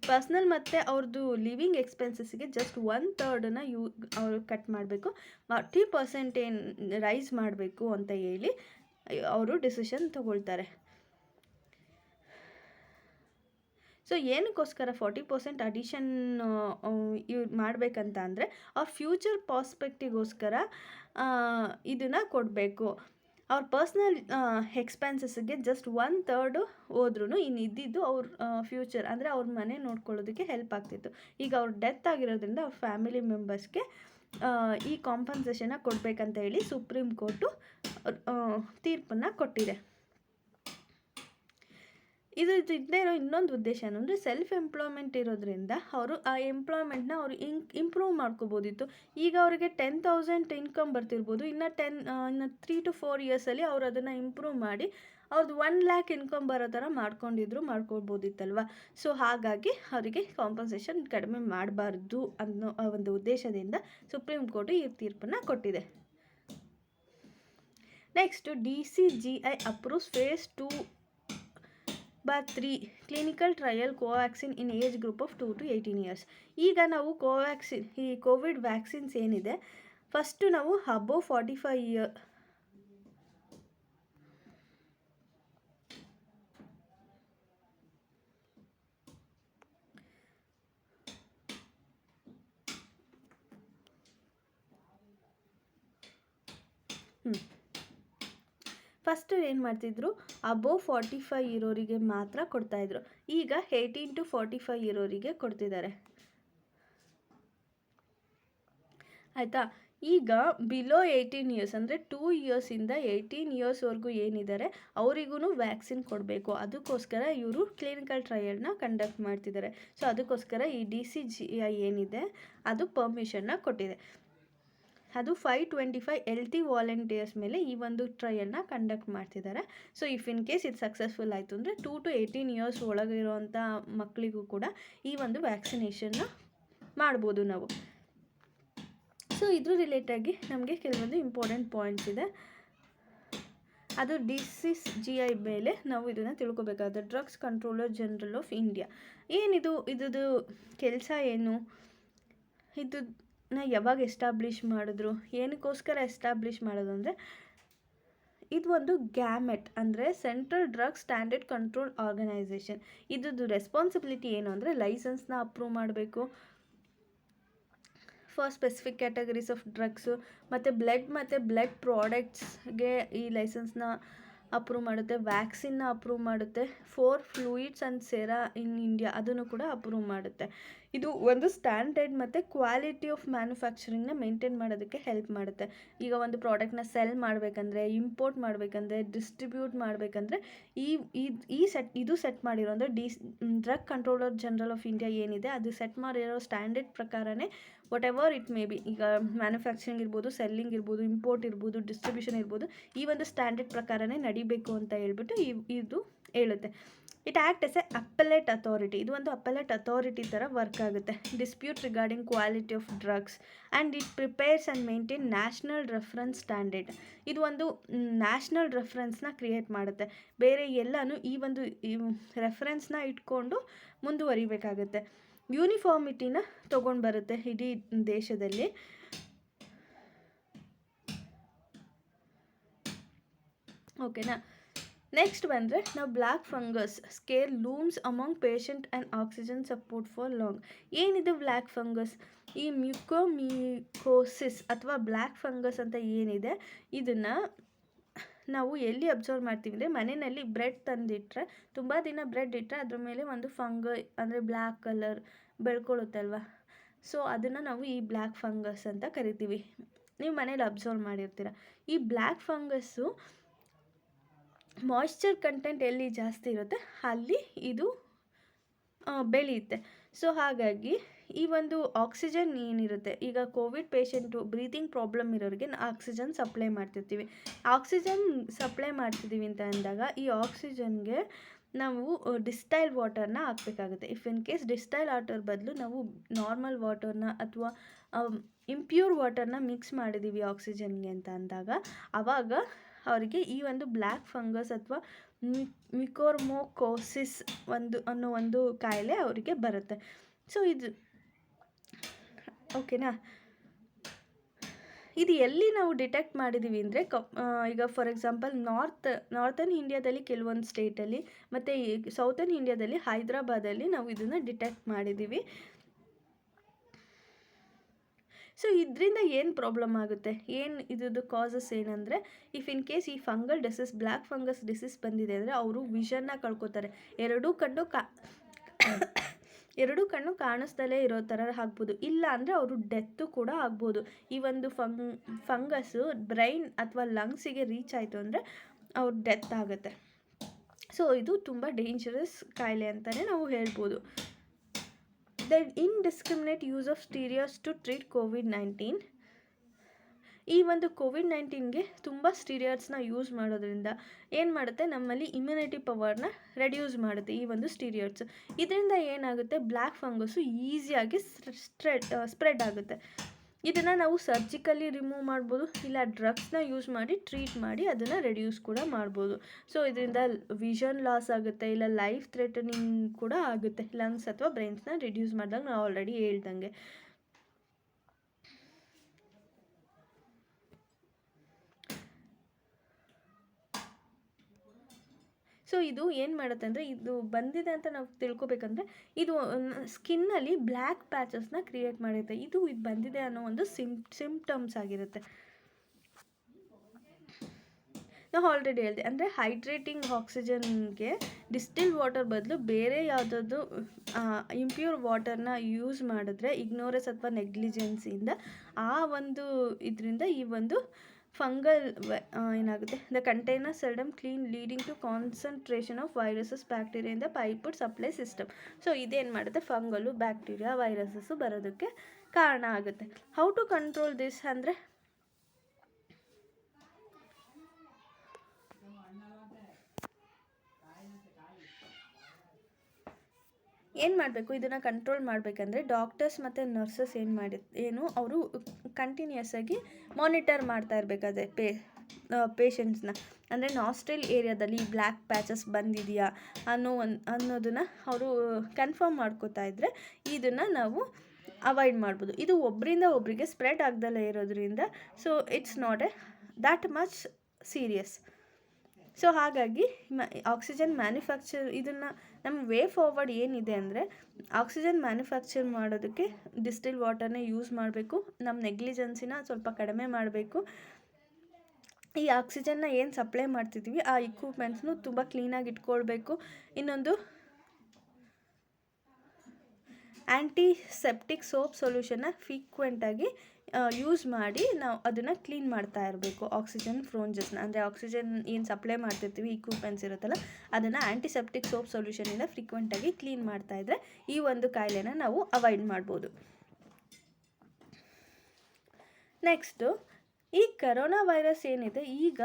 ಪರ್ಸ್ನಲ್ ಮತ್ತು ಅವ್ರದ್ದು ಲಿವಿಂಗ್ ಎಕ್ಸ್ಪೆನ್ಸಸ್ಗೆ ಜಸ್ಟ್ 1/3 ಅವರು ಕಟ್ ಮಾಡಬೇಕು, 40% ಏನು ರೈಸ್ ಮಾಡಬೇಕು ಅಂತ ಹೇಳಿ ಅವರು ಡಿಸಿಷನ್ ತಗೊಳ್ತಾರೆ. ಸೊ ಏನಕ್ಕೋಸ್ಕರ 40% ಅಡಿಷನ್ ಮಾಡಬೇಕಂತ ಅಂದರೆ ಅವ್ರ ಫ್ಯೂಚರ್ ಪಾಸ್ಪೆಕ್ಟಿಗೋಸ್ಕರ ಇದನ್ನು ಕೊಡಬೇಕು. ಅವ್ರ ಪರ್ಸ್ನಲ್ ಎಕ್ಸ್ಪೆನ್ಸಸ್ಗೆ ಜಸ್ಟ್ 1/3 ಹೋದ್ರೂ ಇನ್ನು ಇದ್ದಿದ್ದು ಅವ್ರ ಫ್ಯೂಚರ್ ಅಂದರೆ ಅವ್ರ ಮನೆ ನೋಡ್ಕೊಳ್ಳೋದಕ್ಕೆ ಹೆಲ್ಪ್ ಆಗ್ತಿತ್ತು. ಈಗ ಅವ್ರ ಡೆತ್ ಆಗಿರೋದ್ರಿಂದ ಅವ್ರ ಫ್ಯಾಮಿಲಿ ಮೆಂಬರ್ಸ್ಗೆ ಈ ಕಾಂಪನ್ಸೇಷನ್ನ ಕೊಡಬೇಕಂತ ಹೇಳಿ ಸುಪ್ರೀಂ ಕೋರ್ಟು ತೀರ್ಪನ್ನು ಕೊಟ್ಟಿದೆ. ಇದು ಇದ್ದೇ ಇರೋ ಇನ್ನೊಂದು ಉದ್ದೇಶ ಅಂದರೆ ಸೆಲ್ಫ್ ಎಂಪ್ಲಾಯ್ಮೆಂಟ್ ಇರೋದ್ರಿಂದ ಅವರು ಆ ಎಂಪ್ಲಾಯ್ಮೆಂಟ್ನ ಅವರು ಇಂಪ್ರೂವ್ ಮಾಡ್ಕೋಬೋದಿತ್ತು. ಈಗ ಅವರಿಗೆ 10,000 ಇನ್ಕಮ್ ಬರ್ತಿರ್ಬೋದು, ಇನ್ನು 3 to 4 ಇಯರ್ಸಲ್ಲಿ ಅವರು ಅದನ್ನು ಇಂಪ್ರೂವ್ ಮಾಡಿ ಅವ್ರದ್ದು 1 lakh ಇನ್ಕಮ್ ಬರೋ ಥರ ಮಾಡ್ಕೊಳ್ಬೋದಿತ್ತಲ್ವ. ಸೊ ಹಾಗಾಗಿ ಅವರಿಗೆ ಕಾಂಪನ್ಸೇಷನ್ ಕಡಿಮೆ ಮಾಡಬಾರ್ದು ಅನ್ನೋ ಒಂದು ಉದ್ದೇಶದಿಂದ ಸುಪ್ರೀಂ ಕೋರ್ಟು ಈ ತೀರ್ಪನ್ನು ಕೊಟ್ಟಿದೆ. Next DCGI approves phase 2/3 clinical trial Covaxin in age group of 2 to 18 years. ಈಗ ನಾವು ಈ ಕೋವಿಡ್ ವ್ಯಾಕ್ಸಿನ್ಸ್ ಏನಿದೆ, ಫಸ್ಟು ನಾವು ಅಬೋವ್ 45 ಇಯರ್ ಫಸ್ಟ್ ಏನು ಮಾಡ್ತಿದ್ರು, ಅಬೋವ್ 45 ಇರೋರಿಗೆ ಮಾತ್ರ ಕೊಡ್ತಾಯಿದ್ರು. ಈಗ 18 to 45 ಇರೋರಿಗೆ ಕೊಡ್ತಿದ್ದಾರೆ, ಆಯಿತಾ. ಈಗ ಬಿಲೋ 18 ಇಯರ್ಸ್ ಅಂದರೆ 2 ಇಯರ್ಸಿಂದ 18 ಇಯರ್ಸ್ವರೆಗೂ ಏನಿದ್ದಾರೆ ಅವರಿಗೂ ವ್ಯಾಕ್ಸಿನ್ ಕೊಡಬೇಕು. ಅದಕ್ಕೋಸ್ಕರ ಇವರು ಕ್ಲಿನಿಕಲ್ ಟ್ರಯಲ್ನ ಕಂಡಕ್ಟ್ ಮಾಡ್ತಿದ್ದಾರೆ. ಸೊ ಅದಕ್ಕೋಸ್ಕರ ಈ DCGI ಏನಿದೆ ಅದು ಪರ್ಮಿಷನ್ನ ಕೊಟ್ಟಿದೆ. ಅದು 525 ಹೆಲ್ತಿ ವಾಲಂಟಿಯರ್ಸ್ ಮೇಲೆ ಈ ಒಂದು ಟ್ರಯಲ್ನ ಕಂಡಕ್ಟ್ ಮಾಡ್ತಿದ್ದಾರೆ. ಸೊ ಇಫ್ ಇನ್ ಕೇಸ್ ಇದು ಸಕ್ಸಸ್ಫುಲ್ ಆಯಿತು ಅಂದರೆ 2 to 18 ಇಯರ್ಸ್ ಒಳಗಿರುವಂಥ ಮಕ್ಕಳಿಗೂ ಕೂಡ ಈ ಒಂದು ವ್ಯಾಕ್ಸಿನೇಷನ್ನ ಮಾಡ್ಬೋದು ನಾವು. ಸೊ ಇದ್ರ ರಿಲೇಟಾಗಿ ನಮಗೆ ಕೆಲವೊಂದು ಇಂಪಾರ್ಟೆಂಟ್ ಪಾಯಿಂಟ್ಸ್ ಇದೆ, ಅದು DCGI ಮೇಲೆ ನಾವು ಇದನ್ನು ತಿಳ್ಕೊಬೇಕಾಗುತ್ತೆ. Drugs controller general of India ಇದ್ದು ಕೆಲಸ ಏನು, ಇದನ್ನ ಯಾವಾಗ ಎಸ್ಟಾಬ್ಲಿಷ್ ಮಾಡಿದ್ರು, ಏನಕ್ಕೋಸ್ಕರ ಎಸ್ಟಾಬ್ಲಿಷ್ ಮಾಡೋದು ಅಂದರೆ ಇದು ಒಂದು ಗ್ಯಾಮೆಟ್ ಅಂದರೆ central drug standard control organisation. ಇದ್ರದ್ದು ರೆಸ್ಪಾನ್ಸಿಬಿಲಿಟಿ ಏನು ಅಂದರೆ ಲೈಸೆನ್ಸ್ನ ಅಪ್ರೂವ್ ಮಾಡಬೇಕು for specific categories of drugs, ಮತ್ತು ಬ್ಲಡ್ ಪ್ರಾಡಕ್ಟ್ಸ್ಗೆ ಈ ಲೈಸೆನ್ಸ್ನ ಅಪ್ರೂವ್ ಮಾಡುತ್ತೆ, ವ್ಯಾಕ್ಸಿನ್ನ ಅಪ್ರೂವ್ ಮಾಡುತ್ತೆ, 4 fluids and sera in India ಅದನ್ನು ಕೂಡ ಅಪ್ರೂವ್ ಮಾಡುತ್ತೆ. ಇದು ಒಂದು ಸ್ಟ್ಯಾಂಡರ್ಡ್ ಮತ್ತು ಕ್ವಾಲಿಟಿ ಆಫ್ ಮ್ಯಾನುಫ್ಯಾಕ್ಚರಿಂಗ್ನ ಮೇಂಟೈನ್ ಮಾಡೋದಕ್ಕೆ ಹೆಲ್ಪ್ ಮಾಡುತ್ತೆ. ಈಗ ಒಂದು ಪ್ರಾಡಕ್ಟ್ನ ಸೆಲ್ ಮಾಡಬೇಕಂದ್ರೆ, ಇಂಪೋರ್ಟ್ ಮಾಡಬೇಕಂದ್ರೆ, ಡಿಸ್ಟ್ರಿಬ್ಯೂಟ್ ಮಾಡಬೇಕಂದ್ರೆ ಇದು ಸೆಟ್ ಮಾಡಿರೋ ಅಂದರೆ drug controller general of India ಏನಿದೆ ಅದು ಸೆಟ್ ಮಾಡಿರೋ ಸ್ಟ್ಯಾಂಡರ್ಡ್ ಪ್ರಕಾರನೇ what ever it may B, ಈಗ ಮ್ಯಾನುಫ್ಯಾಕ್ಚರಿಂಗ್ ಇರ್ಬೋದು, ಸೆಲ್ಲಿಂಗ್ ಇರ್ಬೋದು, ಇಂಪೋರ್ಟ್ ಇರ್ಬೋದು, ಡಿಸ್ಟ್ರಿಬ್ಯೂಷನ್ ಇರ್ಬೋದು, ಈ ಒಂದು ಸ್ಟ್ಯಾಂಡರ್ಡ್ ಪ್ರಕಾರನೇ ನಡಿಬೇಕು ಅಂತ ಹೇಳ್ಬಿಟ್ಟು ಇದು ಹೇಳುತ್ತೆ. It act as a appellate authority. ಇದು ಒಂದು ಅಪ್ಪಲೇಟ್ ಅಥಾರಿಟಿ ಥರ ವರ್ಕ್ ಆಗುತ್ತೆ. Dispute regarding quality of drugs and it prepares and maintain national reference standard. ಇದು ಒಂದು ನ್ಯಾಷನಲ್ ರೆಫರೆನ್ಸ್ನ ಕ್ರಿಯೇಟ್ ಮಾಡುತ್ತೆ. ಬೇರೆ ಎಲ್ಲನೂ ಈ ಒಂದು ರೆಫರೆನ್ಸ್ನ ಇಟ್ಕೊಂಡು ಮುಂದುವರಿಬೇಕಾಗುತ್ತೆ. ಯೂನಿಫಾರ್ಮಿಟಿನ ತೊಗೊಂಡು ಬರುತ್ತೆ ಇಡೀ ದೇಶದಲ್ಲಿ. ಓಕೆನಾ. ನೆಕ್ಸ್ಟ್ ಬಂದರೆ ನಾವು black fungus scare looms among patient and oxygen support for long. ಏನಿದು ಬ್ಲ್ಯಾಕ್ ಫಂಗಸ್? ಈ ಮ್ಯೂಕೋಮಿಕೋಸಿಸ್ ಅಥವಾ ಬ್ಲ್ಯಾಕ್ ಫಂಗಸ್ ಅಂತ ಏನಿದೆ, ಇದನ್ನು ನಾವು ಎಲ್ಲಿ ಅಬ್ಸರ್ವ್ ಮಾಡ್ತೀವಿ ಅಂದರೆ ಮನೆಯಲ್ಲಿ ಬ್ರೆಡ್ ತಂದಿಟ್ಟರೆ, ತುಂಬ ದಿನ ಬ್ರೆಡ್ ಇಟ್ಟರೆ ಅದ್ರ ಮೇಲೆ ಒಂದು ಅಂದರೆ ಬ್ಲ್ಯಾಕ್ ಕಲರ್ ಬೆಳ್ಕೊಳ್ಳುತ್ತಲ್ವ. ಸೊ ಅದನ್ನು ನಾವು ಈ ಬ್ಲ್ಯಾಕ್ ಫಂಗಸ್ ಅಂತ ಕರಿತೀವಿ. ನೀವು ಮನೇಲಿ ಅಬ್ಸರ್ವ್ ಮಾಡಿರ್ತೀರ. ಈ ಬ್ಲ್ಯಾಕ್ ಫಂಗಸ್ಸು ಮಾಯ್ಶ್ಚರ್ ಕಂಟೆಂಟ್ ಎಲ್ಲಿ ಜಾಸ್ತಿ ಇರುತ್ತೆ ಅಲ್ಲಿ ಇದು ಬೆಳೆಯುತ್ತೆ. ಸೊ ಹಾಗಾಗಿ ಈ ಒಂದು ಆಕ್ಸಿಜನ್ ಏನಿರುತ್ತೆ, ಈಗ ಕೋವಿಡ್ ಪೇಷಂಟು ಬ್ರೀತಿಂಗ್ ಪ್ರಾಬ್ಲಮ್ ಇರೋರಿಗೆ ಆಕ್ಸಿಜನ್ ಸಪ್ಲೈ ಮಾಡ್ತಿರ್ತೀವಿ. ಆಕ್ಸಿಜನ್ ಸಪ್ಲೈ ಮಾಡ್ತಿದ್ದೀವಿ ಅಂತ ಅಂದಾಗ ಈ ಆಕ್ಸಿಜನ್ಗೆ ನಾವು ಡಿಸ್ಟೈಲ್ ವಾಟರ್ನ ಹಾಕಬೇಕಾಗುತ್ತೆ. ಇಫ್ ಇನ್ ಕೇಸ್ ಡಿಸ್ಟೈಲ್ ವಾಟರ್ ಬದಲು ನಾವು ನಾರ್ಮಲ್ ವಾಟರ್ನ ಅಥವಾ ಇಂಪ್ಯೂರ್ ವಾಟರ್ನ ಮಿಕ್ಸ್ ಮಾಡಿದ್ದೀವಿ ಆಕ್ಸಿಜನ್ಗೆ ಅಂತ ಅಂದಾಗ ಆವಾಗ ಅವರಿಗೆ ಈ ಒಂದು ಬ್ಲ್ಯಾಕ್ ಫಂಗಸ್ ಅಥವಾ ಮ್ಯೂಕೋರ್ಮೋಕೋಸಿಸ್ ಅನ್ನೋ ಒಂದು ಕಾಯಿಲೆ ಅವರಿಗೆ ಬರುತ್ತೆ. ಸೊ ಇದು ಓಕೆನಾ. ಇದು ಎಲ್ಲಿ ನಾವು ಡಿಟೆಕ್ಟ್ ಮಾಡಿದ್ದೀವಿ ಅಂದರೆ ಈಗ ಫಾರ್ ಎಕ್ಸಾಂಪಲ್ ನಾರ್ತನ್ ಇಂಡಿಯಾದಲ್ಲಿ ಕೆಲವೊಂದು ಸ್ಟೇಟಲ್ಲಿ ಮತ್ತು ಸೌತರ್ನ್ ಇಂಡಿಯಾದಲ್ಲಿ ಹೈದ್ರಾಬಾದಲ್ಲಿ ನಾವು ಇದನ್ನು ಡಿಟೆಕ್ಟ್ ಮಾಡಿದ್ದೀವಿ. ಸೊ ಇದರಿಂದ ಏನು ಪ್ರಾಬ್ಲಮ್ ಆಗುತ್ತೆ, ಏನು ಇದ್ರದ್ದು ಕಾಸಸ್ ಏನಂದರೆ, ಇಫ್ ಇನ್ ಕೇಸ್ ಈ fungal disease black fungus disease ಬಂದಿದೆ ಅಂದರೆ ಅವರು ವಿಷನ್ನ ಕಳ್ಕೊತಾರೆ. ಎರಡೂ ಕಣ್ಣು ಕಾಣಿಸ್ದಲೇ ಇರೋ ಥರ ಆಗ್ಬೋದು. ಇಲ್ಲ ಅಂದರೆ ಅವರು ಡೆತ್ತು ಕೂಡ ಆಗ್ಬೋದು. ಈ ಒಂದು ಫಂಗಸ್ಸು ಬ್ರೈನ್ ಅಥವಾ ಲಂಗ್ಸಿಗೆ ರೀಚ್ ಆಯಿತು ಅಂದರೆ ಅವ್ರ ಡೆತ್ ಆಗುತ್ತೆ. ಸೊ ಇದು ತುಂಬ ಡೇಂಜರಸ್ ಕಾಯಿಲೆ ಅಂತಲೇ ನಾವು ಹೇಳ್ಬೋದು. The indiscriminate use of steroids to treat ಕೋವಿಡ್-19. ಈ ಒಂದು ಕೋವಿಡ್-19ಗೆ ತುಂಬ ಸ್ಟೀರಿಯಾಡ್ಸ್ನ ಯೂಸ್ ಮಾಡೋದ್ರಿಂದ ಏನು ಮಾಡುತ್ತೆ, ನಮ್ಮಲ್ಲಿ ಇಮ್ಯುನಿಟಿ ಪವರ್ನ ರೆಡ್ಯೂಸ್ ಮಾಡುತ್ತೆ ಈ ಒಂದು ಸ್ಟೀರಿಯಾಡ್ಸ್. ಇದರಿಂದ ಏನಾಗುತ್ತೆ, ಬ್ಲ್ಯಾಕ್ ಫಂಗಸ್ಸು ಈಸಿಯಾಗಿ ಸ್ಪ್ರೆಡ್ ಆಗುತ್ತೆ. ಇದನ್ನು ನಾವು ಸರ್ಜಿಕಲಿ ರಿಮೂವ್ ಮಾಡ್ಬೋದು, ಇಲ್ಲ ಡ್ರಗ್ಸ್ನ ಯೂಸ್ ಮಾಡಿ ಟ್ರೀಟ್ ಮಾಡಿ ಅದನ್ನು ರೆಡ್ಯೂಸ್ ಕೂಡ ಮಾಡ್ಬೋದು. ಸೊ ಇದರಿಂದ ವಿಷನ್ ಲಾಸ್ ಆಗುತ್ತೆ, ಇಲ್ಲ ಲೈಫ್ ಥ್ರೆಟನಿಂಗ್ ಕೂಡ ಆಗುತ್ತೆ. ಲಂಗ್ಸ್ ಅಥವಾ ಬ್ರೈನ್ಸ್ನ ರಿಡ್ಯೂಸ್ ಮಾಡಿದಾಗ ನಾವು ಆಲ್ರೆಡಿ ಹೇಳ್ದಂಗೆ. ಸೊ ಇದು ಏನು ಮಾಡುತ್ತೆ ಅಂದರೆ, ಇದು ಬಂದಿದೆ ಅಂತ ನಾವು ತಿಳ್ಕೊಬೇಕಂದ್ರೆ ಇದು ಸ್ಕಿನ್ನಲ್ಲಿ ಬ್ಲ್ಯಾಕ್ ಪ್ಯಾಚಸ್ನ ಕ್ರಿಯೇಟ್ ಮಾಡುತ್ತೆ. ಇದು ಬಂದಿದೆ ಅನ್ನೋ ಒಂದು ಸಿಂಪ್ಟಮ್ಸ್ ಆಗಿರುತ್ತೆ. ನಾವು ಆಲ್ರೆಡಿ ಹೇಳಿದೆ ಅಂದರೆ ಹೈಡ್ರೇಟಿಂಗ್ ಆಕ್ಸಿಜನ್ಗೆ ಡಿಸ್ಟಿಲ್ ವಾಟರ್ ಬದಲು ಬೇರೆ ಯಾವುದಾದ್ರು ಇಂಪ್ಯೂರ್ ವಾಟರ್ನ ಯೂಸ್ ಮಾಡಿದ್ರೆ ಇಗ್ನೋರೆನ್ಸ್ ಅಥವಾ ನೆಗ್ಲಿಜೆನ್ಸಿಯಿಂದ ಆ ಒಂದು ಇದರಿಂದ ಈ ಒಂದು ಫಂಗಲ್ ಏನಾಗುತ್ತೆ, the container seldom clean leading to concentration of viruses bacteria in the piped supply system. So ಇದೇನು ಮಾಡುತ್ತೆ, ಫಂಗಲ್ಲು ಬ್ಯಾಕ್ಟೀರಿಯಾ ವೈರಸಸ್ಸು ಬರೋದಕ್ಕೆ ಕಾರಣ ಆಗುತ್ತೆ. ಹೌ ಟು ಕಂಟ್ರೋಲ್ ದಿಸ್ ಅಂದರೆ, ಏನು ಮಾಡಬೇಕು, ಇದನ್ನು ಕಂಟ್ರೋಲ್ ಮಾಡಬೇಕಂದ್ರೆ ಡಾಕ್ಟರ್ಸ್ ಮತ್ತು ನರ್ಸಸ್ ಅವರು ಕಂಟಿನ್ಯೂಸ್ ಆಗಿ ಮಾನಿಟರ್ ಮಾಡ್ತಾ ಇರಬೇಕಾದ್ರೆ ಪೇಷಂಟ್ಸ್ನ, ಅಂದರೆ ನಾಸ್ಟ್ರಿಲ್ ಏರಿಯಾದಲ್ಲಿ ಬ್ಲ್ಯಾಕ್ ಪ್ಯಾಚಸ್ ಬಂದಿದೆಯಾ ಅನ್ನೋದನ್ನು ಅವರು ಕನ್ಫರ್ಮ್ ಮಾಡ್ಕೋತಾ ಇದ್ದರೆ ಇದನ್ನು ನಾವು ಅವಾಯ್ಡ್ ಮಾಡ್ಬೋದು. ಇದು ಒಬ್ಬರಿಂದ ಒಬ್ಬರಿಗೆ ಸ್ಪ್ರೆಡ್ ಆಗ್ದಲೇ ಇರೋದ್ರಿಂದ so it's not that much serious. So ಹಾಗಾಗಿ ಆಕ್ಸಿಜನ್ ಇದನ್ನು ನಮ್ಮ ವೇ ಫಾರ್ವರ್ಡ್ ಏನಿದೆ ಅಂದರೆ, ಆಕ್ಸಿಜನ್ ಮ್ಯಾನುಫ್ಯಾಕ್ಚರ್ ಮಾಡೋದಕ್ಕೆ ಡಿಸ್ಟಿಲ್ ವಾಟರ್ನೇ ಯೂಸ್ ಮಾಡಬೇಕು. ನಮ್ಮ ನೆಗ್ಲಿಜೆನ್ಸಿನ ಸ್ವಲ್ಪ ಕಡಿಮೆ ಮಾಡಬೇಕು. ಈ ಆಕ್ಸಿಜನ್ನ ಏನು ಸಪ್ಲೈ ಮಾಡ್ತಿದ್ದೀವಿ ಆ ಇಕ್ವಿಪ್ಮೆಂಟ್ಸ್ನು ತುಂಬ ಕ್ಲೀನಾಗಿ ಇಟ್ಕೊಳ್ಬೇಕು. ಇನ್ನೊಂದು ಆ್ಯಂಟಿಸೆಪ್ಟಿಕ್ ಸೋಪ್ ಸೊಲ್ಯೂಷನ್ನ ಫ್ರೀಕ್ವೆಂಟಾಗಿ ಯೂಸ್ ಮಾಡಿ ನಾವು ಅದನ್ನು ಕ್ಲೀನ್ ಮಾಡ್ತಾ ಇರಬೇಕು. ಆಕ್ಸಿಜನ್ ಫ್ರೋಂಜಸ್ನ ಅಂದರೆ ಆಕ್ಸಿಜನ್ ಏನು ಸಪ್ಲೈ ಮಾಡ್ತಿರ್ತೀವಿ ಇಕ್ವಿಪ್ಮೆಂಟ್ಸ್ ಇರುತ್ತಲ್ಲ ಅದನ್ನು ಆ್ಯಂಟಿಸೆಪ್ಟಿಕ್ ಸೋಪ್ ಸೊಲ್ಯೂಷನಿಂದ ಫ್ರೀಕ್ವೆಂಟಾಗಿ ಕ್ಲೀನ್ ಮಾಡ್ತಾಯಿದ್ರೆ ಈ ಒಂದು ಕಾಯಿಲೆನ ನಾವು ಅವಾಯ್ಡ್ ಮಾಡ್ಬೋದು. ನೆಕ್ಸ್ಟು ಈ ಕರೋನಾ ವೈರಸ್ ಏನಿದೆ ಈಗ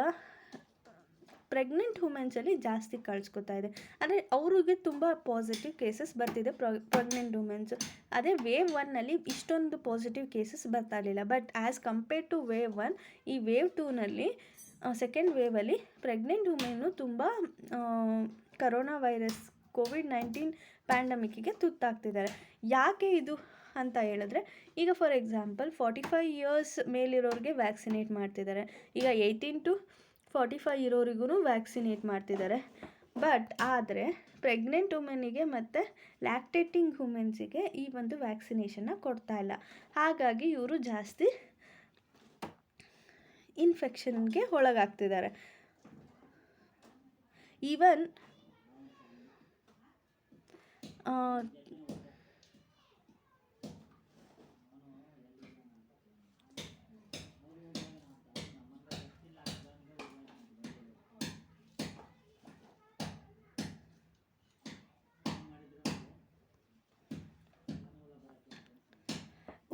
ಪ್ರೆಗ್ನೆಂಟ್ ವುಮೆನ್ಸಲ್ಲಿ ಜಾಸ್ತಿ ಕಾಣಿಸ್ಕೊತಾ ಇದೆ. ಅಂದರೆ ಅವ್ರಿಗೆ ತುಂಬ ಪಾಸಿಟಿವ್ ಕೇಸಸ್ ಬರ್ತಿದೆ ಪ್ರೆಗ್ನೆಂಟ್ ವುಮೆನ್ಸು. ಅದೇ ವೇವ್ 1ನಲ್ಲಿ ಇಷ್ಟೊಂದು ಪಾಸಿಟಿವ್ ಕೇಸಸ್ ಬರ್ತಾ ಇರಲಿಲ್ಲ. But as compared to wave 1, ಈ ವೇವ್ 2ನಲ್ಲಿ ಸೆಕೆಂಡ್ ವೇವಲ್ಲಿ ಪ್ರೆಗ್ನೆಂಟ್ ವುಮೆನ್ನು ತುಂಬ ಕರೋನಾ ವೈರಸ್ ಕೋವಿಡ್-19 ಪ್ಯಾಂಡಮಿಕ್ಕಿಗೆ ತುತ್ತಾಗ್ತಿದ್ದಾರೆ. ಯಾಕೆ ಇದು ಅಂತ ಹೇಳಿದ್ರೆ, ಈಗ ಫಾರ್ ಎಕ್ಸಾಂಪಲ್ 45 ಇಯರ್ಸ್ ಮೇಲಿರೋರಿಗೆ ವ್ಯಾಕ್ಸಿನೇಟ್ ಮಾಡ್ತಿದ್ದಾರೆ. ಈಗ 18 to 45 ಇರೋರಿಗೂ ವ್ಯಾಕ್ಸಿನೇಟ್ ಮಾಡ್ತಿದ್ದಾರೆ. ಬಟ್ ಆದರೆ ಪ್ರೆಗ್ನೆಂಟ್ ವುಮೆನ್ನಿಗೆ ಮತ್ತು ಲ್ಯಾಕ್ಟೇಟಿಂಗ್ ವುಮೆನ್ಸಿಗೆ ಈ ಒಂದು ವ್ಯಾಕ್ಸಿನೇಷನ್ನ ಕೊಡ್ತಾ ಇಲ್ಲ. ಹಾಗಾಗಿ ಇವರು ಜಾಸ್ತಿ ಇನ್ಫೆಕ್ಷನ್ಗೆ ಒಳಗಾಗ್ತಿದ್ದಾರೆ. Even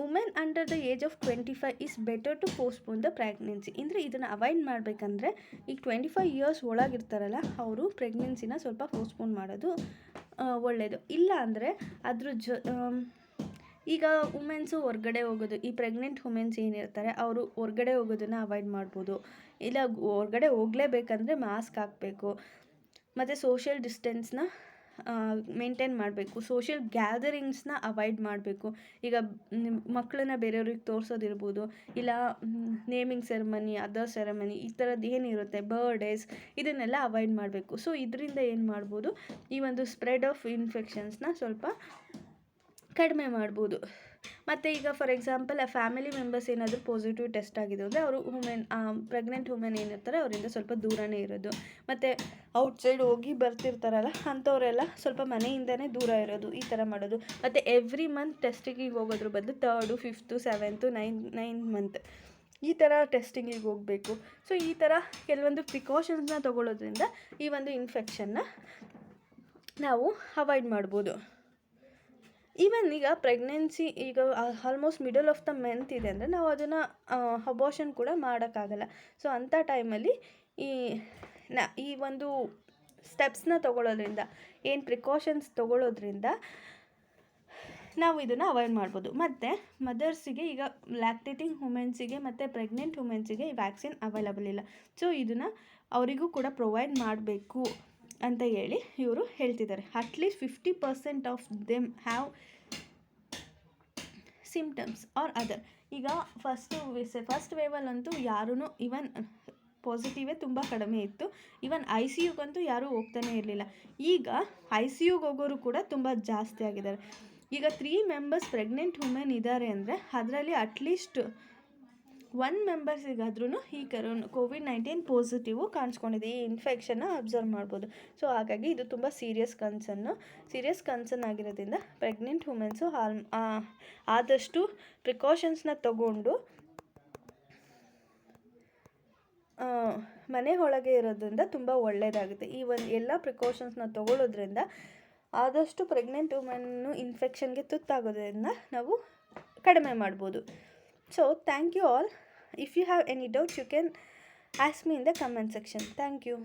women under the age of 25 is better to postpone the pregnancy. ಅಂದರೆ ಇದನ್ನು ಅವಾಯ್ಡ್ ಮಾಡಬೇಕಂದ್ರೆ ಈಗ 25 ಇಯರ್ಸ್ ಒಳಗಿರ್ತಾರಲ್ಲ ಅವರು ಪ್ರೆಗ್ನೆನ್ಸಿನ ಸ್ವಲ್ಪ ಪೋಸ್ಟ್ಪೋನ್ ಮಾಡೋದು ಒಳ್ಳೆಯದು. ಇಲ್ಲ ಅಂದರೆ ಅದ್ರ ಈಗ ವುಮೆನ್ಸು ಹೊರ್ಗಡೆ ಹೋಗೋದು, ಈ ಪ್ರೆಗ್ನೆಂಟ್ ವುಮೆನ್ಸ್ ಏನಿರ್ತಾರೆ ಅವರು ಹೊರ್ಗಡೆ ಹೋಗೋದನ್ನು ಅವಾಯ್ಡ್ ಮಾಡ್ಬೋದು. ಇಲ್ಲ ಹೊರ್ಗಡೆ ಹೋಗಲೇಬೇಕಂದ್ರೆ ಮಾಸ್ಕ್ ಹಾಕಬೇಕು, ಮತ್ತು ಸೋಷಿಯಲ್ ಡಿಸ್ಟೆನ್ಸ್ನ ಮೇಂಟೈನ್ ಮಾಡಬೇಕು. ಸೋಷಿಯಲ್ ಗ್ಯಾದರಿಂಗ್ಸ್ನ ಅವಾಯ್ಡ್ ಮಾಡಬೇಕು. ಈಗ ಮಕ್ಕಳನ್ನ ಬೇರೆಯವ್ರಿಗೆ ತೋರಿಸೋದಿರ್ಬೋದು, ಇಲ್ಲ ನೇಮಿಂಗ್ ಸೆರೆಮನಿ, ಅದರ್ ಸೆರೆಮನಿ, ಈ ಥರದ್ದು ಏನಿರುತ್ತೆ, ಬರ್ಡೇಸ್, ಇದನ್ನೆಲ್ಲ ಅವಾಯ್ಡ್ ಮಾಡಬೇಕು. ಸೊ ಇದರಿಂದ ಏನು ಮಾಡ್ಬೋದು, ಈ ಒಂದು ಸ್ಪ್ರೆಡ್ ಆಫ್ ಇನ್ಫೆಕ್ಷನ್ಸ್ನ ಸ್ವಲ್ಪ ಕಡಿಮೆ ಮಾಡ್ಬೋದು. ಮತ್ತು ಈಗ ಫಾರ್ ಎಕ್ಸಾಂಪಲ್ ಫ್ಯಾಮಿಲಿ ಮೆಂಬರ್ಸ್ ಏನಾದರೂ ಪಾಸಿಟಿವ್ ಟೆಸ್ಟ್ ಆಗಿದೆ ಅಂದರೆ ಅವರು ಪ್ರೆಗ್ನೆಂಟ್ ವುಮೆನ್ ಏನಿರ್ತಾರೆ ಅವರಿಂದ ಸ್ವಲ್ಪ ದೂರನೇ ಇರೋದು. ಮತ್ತು ಔಟ್ಸೈಡ್ ಹೋಗಿ ಬರ್ತಿರ್ತಾರಲ್ಲ ಅಂಥವರೆಲ್ಲ ಸ್ವಲ್ಪ ಮನೆಯಿಂದನೇ ದೂರ ಇರೋದು, ಈ ಥರ ಮಾಡೋದು. ಮತ್ತು ಎವ್ರಿ ಮಂತ್ ಟೆಸ್ಟಿಗೆ ಹೋಗೋದ್ರ ಬದಲು 3rd, 5th, 7th, 9th month ಈ ಥರ ಟೆಸ್ಟಿಂಗಿಗೆ ಹೋಗಬೇಕು. ಸೊ ಈ ಥರ ಕೆಲವೊಂದು ಪ್ರಿಕಾಷನ್ಸ್ನ ತೊಗೊಳ್ಳೋದ್ರಿಂದ ಈ ಒಂದು ಇನ್ಫೆಕ್ಷನ್ನ ನಾವು ಅವಾಯ್ಡ್ ಮಾಡ್ಬೋದು. ಈವನ್ ಈಗ ಪ್ರೆಗ್ನೆನ್ಸಿ ಈಗ almost middle of the month ಇದೆ ಅಂದರೆ ನಾವು ಅದನ್ನು ಅಬೋಷನ್ ಕೂಡ ಮಾಡೋಕ್ಕಾಗಲ್ಲ. ಸೊ ಅಂಥ ಟೈಮಲ್ಲಿ ಈ ಒಂದು ಸ್ಟೆಪ್ಸ್ನ ತೊಗೊಳ್ಳೋದ್ರಿಂದ, ಏನು ಪ್ರಿಕಾಷನ್ಸ್ ತೊಗೊಳ್ಳೋದ್ರಿಂದ ನಾವು ಇದನ್ನು ಅವಾಯ್ಡ್ ಮಾಡ್ಬೋದು. ಮತ್ತು ಮದರ್ಸಿಗೆ ಈಗ ಲ್ಯಾಕ್ಟೇಟಿಂಗ್ ವುಮೆನ್ಸಿಗೆ ಮತ್ತು ಪ್ರೆಗ್ನೆಂಟ್ ವುಮೆನ್ಸಿಗೆ ಈ ವ್ಯಾಕ್ಸಿನ್ ಅವೈಲಬಲ್ ಇಲ್ಲ. ಸೊ ಇದನ್ನು ಅವರಿಗೂ ಕೂಡ ಪ್ರೊವೈಡ್ ಮಾಡಬೇಕು ಅಂತ ಹೇಳಿ ಇವರು ಹೇಳ್ತಿದ್ದಾರೆ. At least 50% of them have symptoms or other. ಈಗ ಫಸ್ಟ್ ವೇವಲ್ಲಂತೂ ಯಾರೂ ಈವನ್ ಪಾಸಿಟಿವೇ ತುಂಬ ಕಡಿಮೆ ಇತ್ತು. ಈವನ್ ICUಗಂತೂ ಯಾರೂ ಹೋಗ್ತಾನೆ ಇರಲಿಲ್ಲ. ಈಗ ICUಗೆ ಹೋಗೋರು ಕೂಡ ತುಂಬ ಜಾಸ್ತಿ ಆಗಿದ್ದಾರೆ. ಈಗ 3 ಮೆಂಬರ್ಸ್ ಪ್ರೆಗ್ನೆಂಟ್ ವುಮೆನ್ ಇದ್ದಾರೆ ಅಂದರೆ ಅದರಲ್ಲಿ ಅಟ್ಲೀಸ್ಟ್ 1 ಮೆಂಬರ್ಸಿಗಾದ್ರೂ ಈ ಕೋವಿಡ್-19 ಪಾಸಿಟಿವು ಕಾಣಿಸ್ಕೊಂಡಿದೆ. ಈ ಇನ್ಫೆಕ್ಷನ್ನ ಅಬ್ಸರ್ವ್ ಮಾಡ್ಬೋದು. ಸೊ ಹಾಗಾಗಿ ಇದು ತುಂಬ ಸೀರಿಯಸ್ ಕನ್ಸರ್ನ್ ಆಗಿರೋದ್ರಿಂದ ಪ್ರೆಗ್ನೆಂಟ್ ವುಮೆನ್ಸು ಆದಷ್ಟು ಪ್ರಿಕಾಷನ್ಸ್ನ ತಗೊಂಡು ಮನೆ ಒಳಗೆ ಇರೋದ್ರಿಂದ ತುಂಬ ಒಳ್ಳೆಯದಾಗುತ್ತೆ. ಈ ಒಂದು ಎಲ್ಲ ಪ್ರಿಕಾಷನ್ಸ್ನ ತೊಗೊಳ್ಳೋದ್ರಿಂದ ಆದಷ್ಟು ಪ್ರೆಗ್ನೆಂಟ್ ವುಮೆನ್ನು ಇನ್ಫೆಕ್ಷನ್ಗೆ ತುತ್ತಾಗೋದ್ರಿಂದ ನಾವು ಕಡಿಮೆ ಮಾಡ್ಬೋದು. So thank you all. If you have any doubts, you can ask me in the comment section. Thank you.